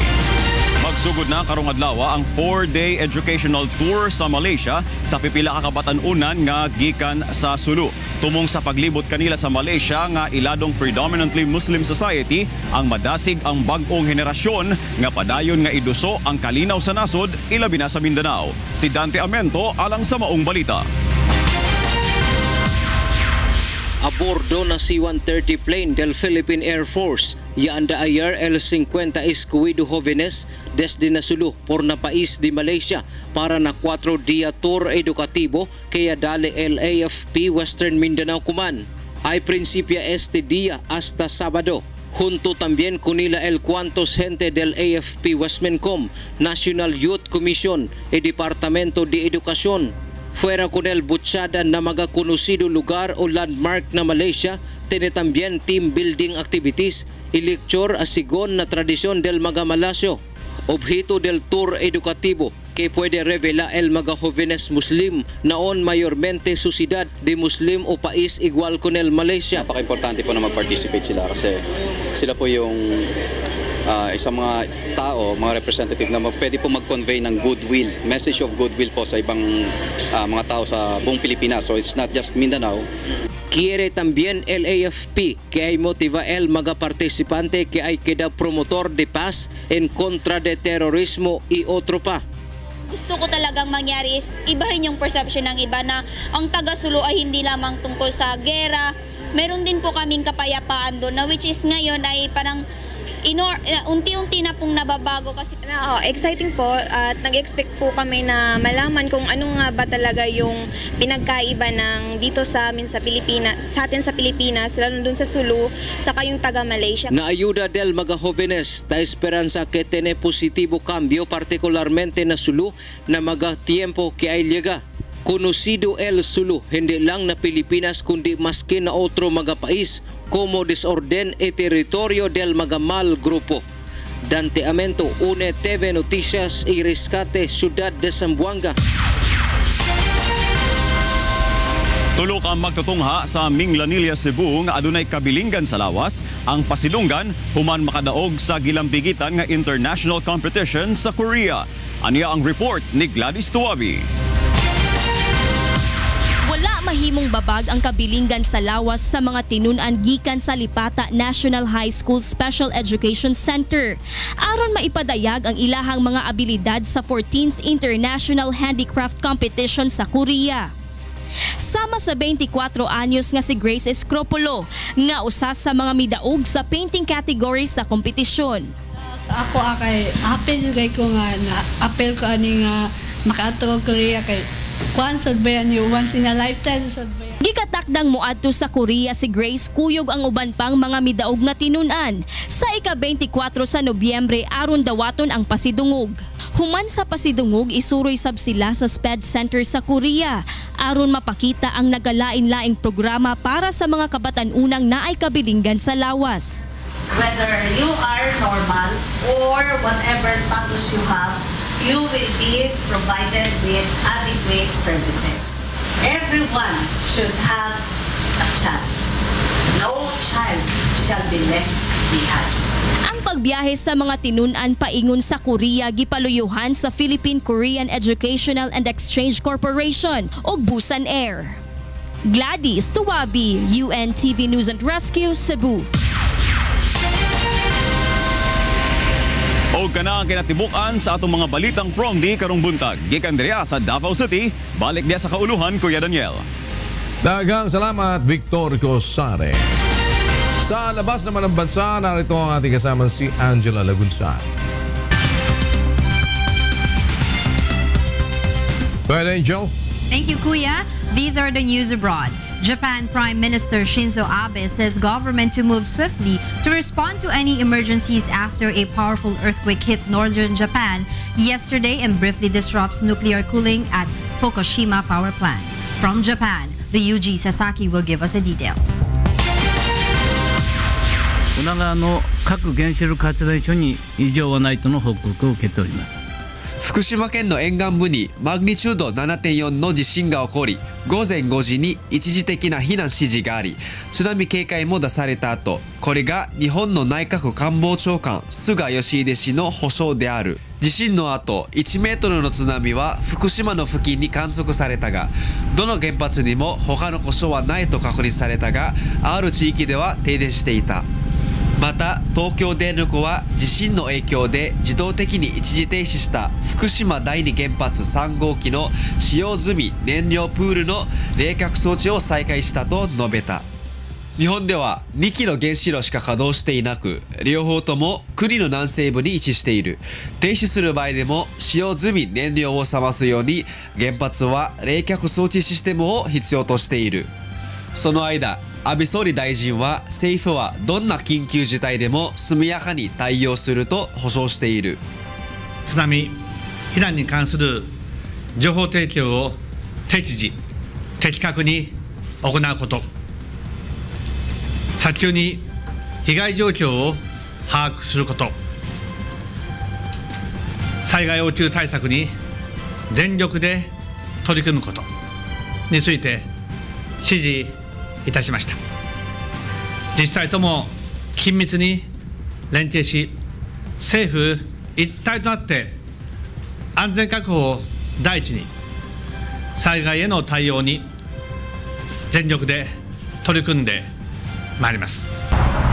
Magsugod na karong adlaw ang 4-day educational tour sa Malaysia sa pipila ka kabatan-unan nga gikan sa Sulu. Tumong sa paglibot kanila sa Malaysia nga iladong predominantly Muslim society ang madasig ang bag-ong henerasyon nga padayon nga iduso ang kalinaw sa nasod ilabi na sa Mindanao. Si Dante Amento alang sa maong balita. Abordo na C-130 plane del Philippine Air Force yaanda ayer el 50 Escuido Jóvenes desde Nasulu por na país de Malaysia para na 4-dia tour edukatibo kaya dale el AFP Western Mindanao Kuman. Ay prinsipia este día hasta sábado. Junto también con nila el cuantos gente del AFP Westmencom, National Youth Commission e Departamento de Educación. Fuera con el butchada na mga conocido lugar o landmark na Malaysia, tiene también team building activities y lecture asigon na tradisyon del mga Malasyo. Objeto del tour educativo que puede revelar el mga jóvenes Muslim naon mayormente susidad de Muslim o país igual con el Malaysia. Napaka-importante po na mag-participate sila kasi sila po yung isang mga tao, mga representative na pwede po mag-convey ng goodwill, message of goodwill po sa ibang mga tao sa buong Pilipinas. So it's not just Mindanao. Quiere también el AFP que hay motiva el mga participante que hay queda promotor de paz en contra de terrorismo y otro pa. Gusto ko talagang mangyari is ibahin yung perception ng iba na ang taga-Sulu ay hindi lamang tungkol sa gera. Meron din po kaming kapayapaan doon na which is ngayon ay parang unti-unti na pong nababago kasi exciting po at nag-expect po kami na malaman kung ano nga ba talaga yung pinagkaiba ng dito sa amin sa Pilipinas, sa atin sa Pilipinas, lalo dun sa Sulu, saka yung taga Malaysia. Na ayuda del mga jóvenes, ta esperanza que tiene positivo cambio particularmente na Sulu na mga tiempo que ay llega. Conocido el Sulu, hindi lang na Pilipinas kundi maski na otro mga país como desorden e territorio del mga mal grupo. Dante Amento, UNE TV Noticias y Rescate, Ciudad de Zamboanga. Tulok ang magtutungha sa Minglanilla, Cebu nga adunay kabilingan sa lawas ang pasilungan human makadaog sa gilambigitan nga international competition sa Korea. Aniya ang report ni Gladys Tuabi. Wala mahimong babag ang kabilingan sa lawas sa mga tinunan gikan sa Lipata National High School Special Education Center. Aron maipadayag ang ilahang mga abilidad sa 14th International Handicraft Competition sa Korea. Sama sa 24 anyos nga si Grace Escropulo nga usa sa mga midaog sa painting category sa kompetisyon. Sa ako kay apel ko nga na apel ko ani nga makaadto Korea kay Kwansod ba yan yung once in a lifetime? Gikatakdang muadto sa Korea si Grace kuyog ang uban pang mga midaog nga tinunan. Sa ika-24 sa Nobyembre aron dawaton ang pasidungog. Human sa pasidungog isuroy sab sila sa SPED Center sa Korea aron mapakita ang nagalain-laing programa para sa mga kabatan-unang naay kabilinggan sa lawas. Whether you are normal or whatever status you have, you will be provided with adequate services. Everyone should have a chance. No child shall be left we had. Ang pagbiyahe sa mga tinunan paingon sa Korea gipaluyuhan sa Philippine-Korean Educational and Exchange Corporation o Busan Air. Gladys Tuwabi, UNTV News and Rescue, Cebu. O kana ang kinatibukan sa atong mga balitang prom di karong buntag. Gikan diya sa Davao City, balik diya sa kauluhan, Kuya Daniel. Daghang salamat, Victor Cosare. Sa labas naman ng bansa, narito ang ating kasama si Angela Lagunsan. Go ahead, Angel. Thank you, Kuya. These are the news abroad. Japan Prime Minister Shinzo Abe says government to move swiftly to respond to any emergencies after a powerful earthquake hit northern Japan yesterday and briefly disrupts nuclear cooling at Fukushima power plant. From Japan, Ryuji Sasaki will give us the details. 女川の各原子力発電所に異常はないとの報告を受けております。福島県の沿岸部にマグニチュード 7.4 の地震が起こり、午前5時に一時的な避難指示があり、津波警戒も出された後、これが日本の内閣官房長官菅義偉氏の保証である。地震の後、1メートルの津波は福島の付近に観測されたが、どの原発にも他の故障はないと確認されたが、ある地域では停電していた。また東京電力は地震の影響で自動的に一時停止した福島第二原発3号機の使用済み燃料プールの冷却装置を再開したと述べた。日本では2基の原子炉しか稼働していなく、両方とも国の南西部に位置している。停止する場合でも使用済み燃料を冷ますように原発は冷却装置システムを必要としている。その間、安倍総理大臣は政府はどんな緊急事態でも速やかに対応すると保証している。津波避難に関する情報提供を適時的確に行うこと、早急に被害状況を把握すること、災害応急対策に全力で取り組むことについて指示いたしました。自治体とも緊密に連携し、政府一体となって安全確保を第一に災害への対応に全力で取り組んでまいります。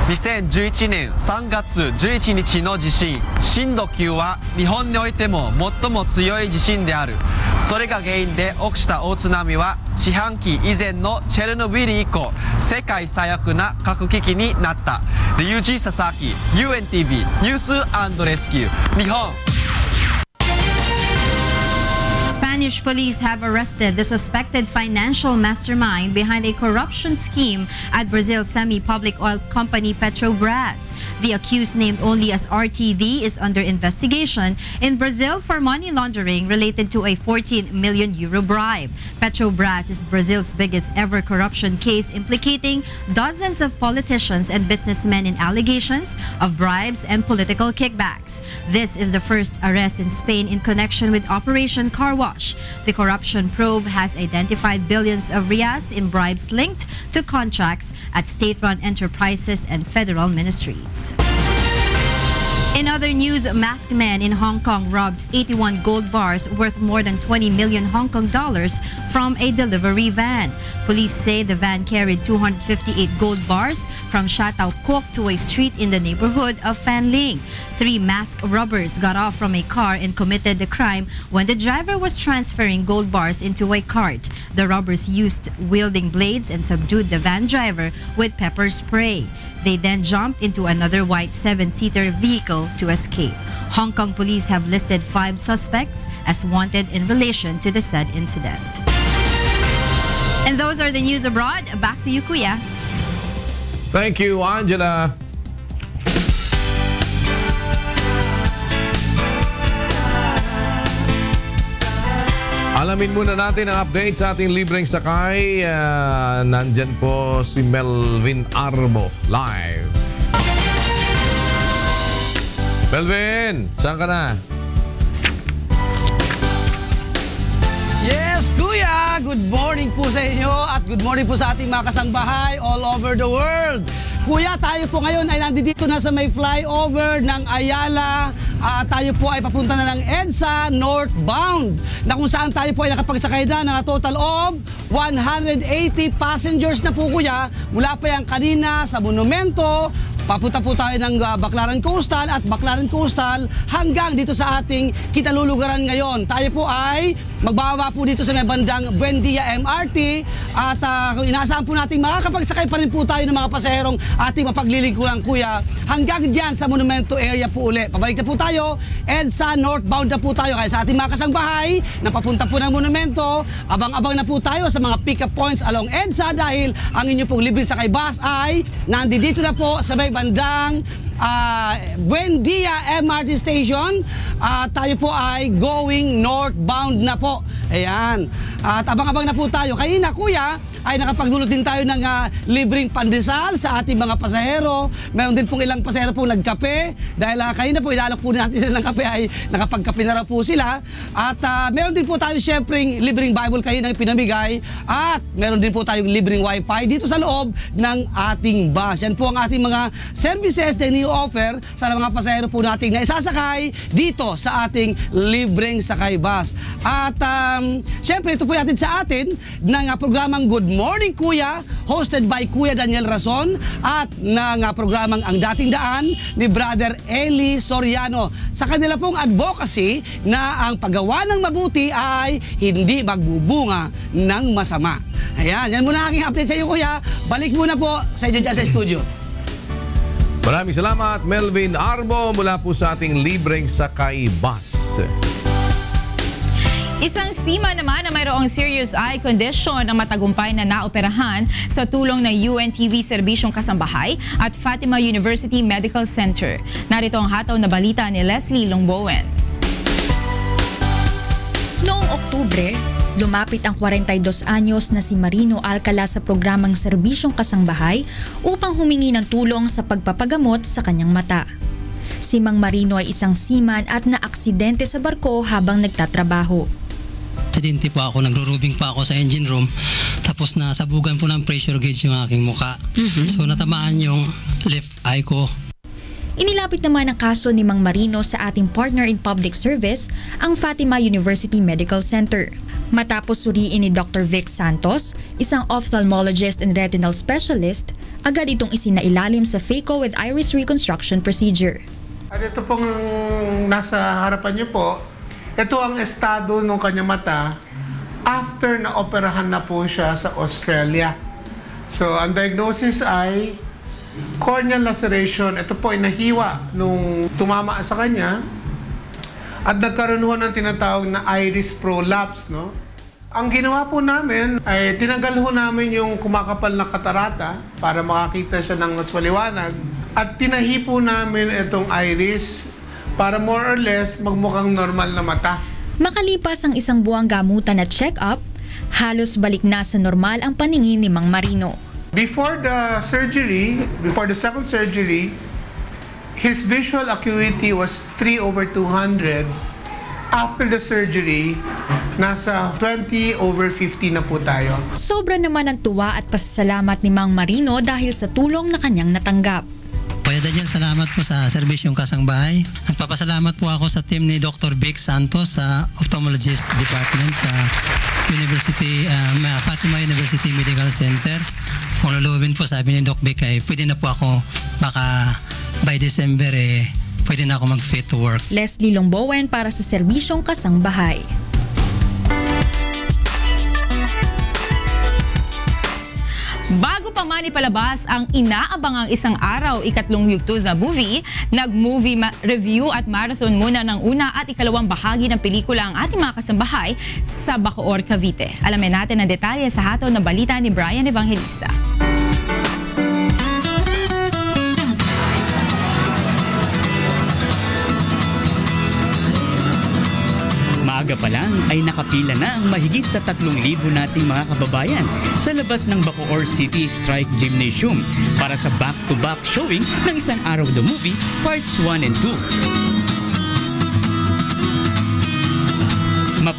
2011年3月11日の地震、震度9は日本においても最も強い地震である。それが原因で起きた大津波は四半期以前のチェルノブイリ以降、世界最悪な核危機になった。リュウジ・ササキ UNTV ニュース&レスキュー日本。Spanish police have arrested the suspected financial mastermind behind a corruption scheme at Brazil's semi-public oil company Petrobras. The accused, named only as RTD, is under investigation in Brazil for money laundering related to a 14 million euro bribe. Petrobras is Brazil's biggest ever corruption case, implicating dozens of politicians and businessmen in allegations of bribes and political kickbacks. This is the first arrest in Spain in connection with Operation Car Wash. The corruption probe has identified billions of reais in bribes linked to contracts at state-run enterprises and federal ministries. In other news, masked men in Hong Kong robbed 81 gold bars worth more than 20 million Hong Kong dollars from a delivery van. Police say the van carried 258 gold bars from Sha Tau Kok to a street in the neighborhood of Fan Ling. 3 masked robbers got off from a car and committed the crime when the driver was transferring gold bars into a cart. The robbers used wielding blades and subdued the van driver with pepper spray. They then jumped into another white 7-seater vehicle to escape. Hong Kong police have listed 5 suspects as wanted in relation to the said incident. And those are the news abroad. Back to you, Kuya. Thank you, Angela. Alamin muna natin ang update sa ating libreng sakay. Nandyan po si Melvin Arbo live. Melvin, saan ka na? Yes, Kuya! Good morning po sa inyo at good morning po sa ating mga kasangbahay all over the world. Kuya, tayo po ngayon ay nandito na sa may flyover ng Ayala. Tayo po ay papunta na ng EDSA northbound, na kung saan tayo po ay nakapagsakay na ng total of 180 passengers na po, kuya. Mula pa yan kanina sa Monumento, papunta po tayo ng Baclaran Coastal at Baclaran Coastal hanggang dito sa ating kinalulugaran ngayon. Tayo po ay magbababa po dito sa may bandang Buendia MRT at inaasahan po natin makakapagsakay pa rin po tayo ng mga pasaherong ating mapaglilingkuran, kuya, hanggang dyan sa Monumento area po uli. Pabalik na po tayo, EDSA northbound na po tayo. Kaya sa ating mga kasangbahay na papunta po ng Monumento, abang-abang na po tayo sa mga pick-up points along EDSA dahil ang inyo pong libre sakay bus ay nandito na po sa may bandang Buendia MRT Station. Tayo po ay going northbound na po. Ayan. At abang-abang na po tayo. Kanina, kuya, ay nakapagdulot din tayo ng libreng pandesal sa ating mga pasahero. Meron din pong ilang pasahero pong nagkape dahil kanina po ilalok po natin sila ng kape ay nakapagkape na raw po sila. At meron din po tayo syempre libreng Bible kanina ng pinamigay at meron din po tayong libreng wifi dito sa loob ng ating bus. Yan po ang ating mga services na ni-offer sa mga pasahero po nating na isasakay dito sa ating libreng sakay bus. At syempre ito po natin sa atin ng programang Good Morning Kuya, hosted by Kuya Daniel Rason at ng programang Ang Dating Daan ni Brother Eli Soriano. Sa kanila pong advocacy na ang paggawa ng mabuti ay hindi magbubunga ng masama. Ayan, yan muna aking update sa iyo, kuya. Balik muna po sa inyo dyan sa studio. Maraming salamat, Melvin Arbo, mula po sa ating libreng sakay bus. Isang seaman naman na mayroong serious eye condition ang matagumpay na naoperahan sa tulong ng UNTV Serbisyong Kasambahay at Fatima University Medical Center. Narito ang hataw na balita ni Leslie Longbowen. Noong Oktubre, lumapit ang 42 anyos na si Marino Alcala sa programang Serbisyong Kasambahay upang humingi ng tulong sa pagpapagamot sa kanyang mata. Si Mang Marino ay isang seaman at naaksidente sa barko habang nagtatrabaho. Aksidente po ako, nagro-rubing pa ako sa engine room, tapos nasabugan po ng pressure gauge yung aking muka. So natamaan yung left eye ko. Inilapit naman ang kaso ni Mang Marino sa ating partner in public service, ang Fatima University Medical Center. Matapos suriin ni Dr. Vic Santos, isang ophthalmologist and retinal specialist, agad itong isinailalim sa phaco with iris reconstruction procedure. At ito pong nasa harapan niyo po, ito ang estado ng kanyang mata after na operahan na po siya sa Australia. So, ang diagnosis ay corneal laceration. Ito po ay nahiwa nung tumama sa kanya at nagkaroon ng tinatawag na iris prolapse, no? Ang ginawa po namin ay tinanggal ho namin yung kumakapal na katarata para makakita siya ng mas maliwanag at tinahi po namin itong iris para more or less magmukhang normal na mata. Makalipas ang isang buwang gamutan at check-up, halos balik na sa normal ang paningin ni Mang Marino. Before the second surgery, his visual acuity was 3/200. After the surgery, nasa 20/50 na po tayo. Sobra naman ang tuwa at pasasalamat ni Mang Marino dahil sa tulong na kanyang natanggap. Kuya Daniel, salamat po sa Serbisyong Kasangbahay. Nagpapasalamat po ako sa team ni Dr. Vic Santos sa Ophthalmologist Department sa Fatima University Medical Center. Kung lulubin po, sabi ni Doc Vic ay pwede na po ako, baka by December pwede na ako mag-fit to work. Leslie Longbowen para sa Serbisyong Kasangbahay. Bago pa man ipalabas ang inaabangang isang araw, ikatlong yugto na movie, nag-movie review at marathon muna ng una at ikalawang bahagi ng pelikula ang ating mga kasambahay sa Bacoor, Cavite. Alamin natin ang detalye sa hataw na balita ni Brian Evangelista. Maaga pa lang ay nakapila na ang mahigit sa 3,000 nating mga kababayan sa labas ng Bacoor City Strike Gymnasium para sa back-to-back showing ng Isang Araw the Movie Parts 1 and 2.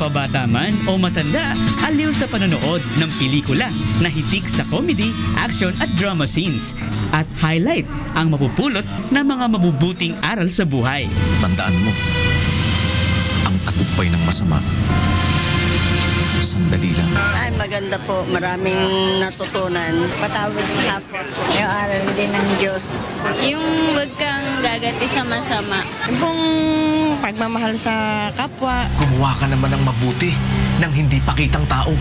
Pabata man o matanda, aliw sa panonood ng pelikula na hitik sa comedy, action at drama scenes. At highlight ang mapupulot ng mga mabubuting aral sa buhay. Tandaan mo, ang tagumpay ng masama, sandali lang. Ay, maganda po. Maraming natutunan. Patawad sa kapwa. Yung aral din ng Diyos. Yung huwag kang gagati sa masama. Yung pagmamahal sa kapwa. Gumawa ka naman ng mabuti nang hindi pakitang tao.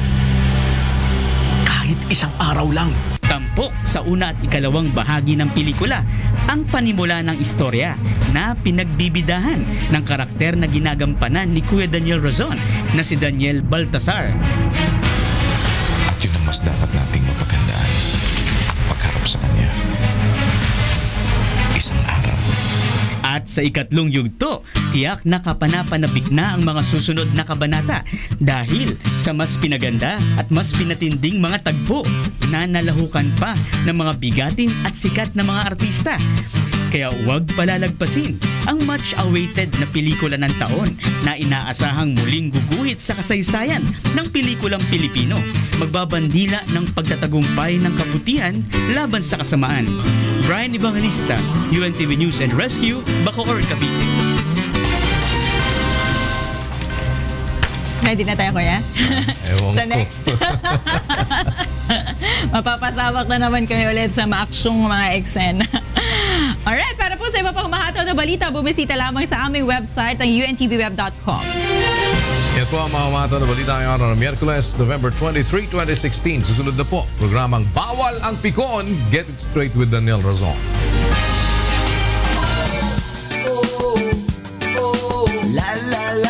Kahit isang araw lang. Tampok sa una at ikalawang bahagi ng pelikula ang panimula ng istorya na pinagbibidahan ng karakter na ginagampanan ni Kuya Daniel Razon na si Daniel Baltasar. At yun ang mas dapat nating mapaghandaan, ang pagharap sa kanya. Isang araw. At sa ikatlong yugto, tiyak na kapanapanabik na ang mga susunod na kabanata dahil sa mas pinaganda at mas pinatinding mga tagpo na nalahukan pa ng mga bigatin at sikat na mga artista. Kaya huwag palalagpasin ang much-awaited na pelikula ng taon na inaasahang muling guguhit sa kasaysayan ng pelikulang Pilipino. Magbabandila ng pagtatagumpay ng kabutihan laban sa kasamaan. Brian Evangelista, UNTV News and Rescue, Bacoor, Cavite. Ready na tayo, Kuya? Ewan Sa next. Mapapasawak na naman kami ulit sa maaksyong mga eksena. Alright, para po sa iba pang mahataw na balita, bumisita lamang sa aming website ang untvweb.com. Yan po ang mga mahataw na balita ngayong araw ng Miyerkules, November 23, 2016. Susunod na po, programang Bawal ang Pikon, Get It Straight with Daniel Razon. La la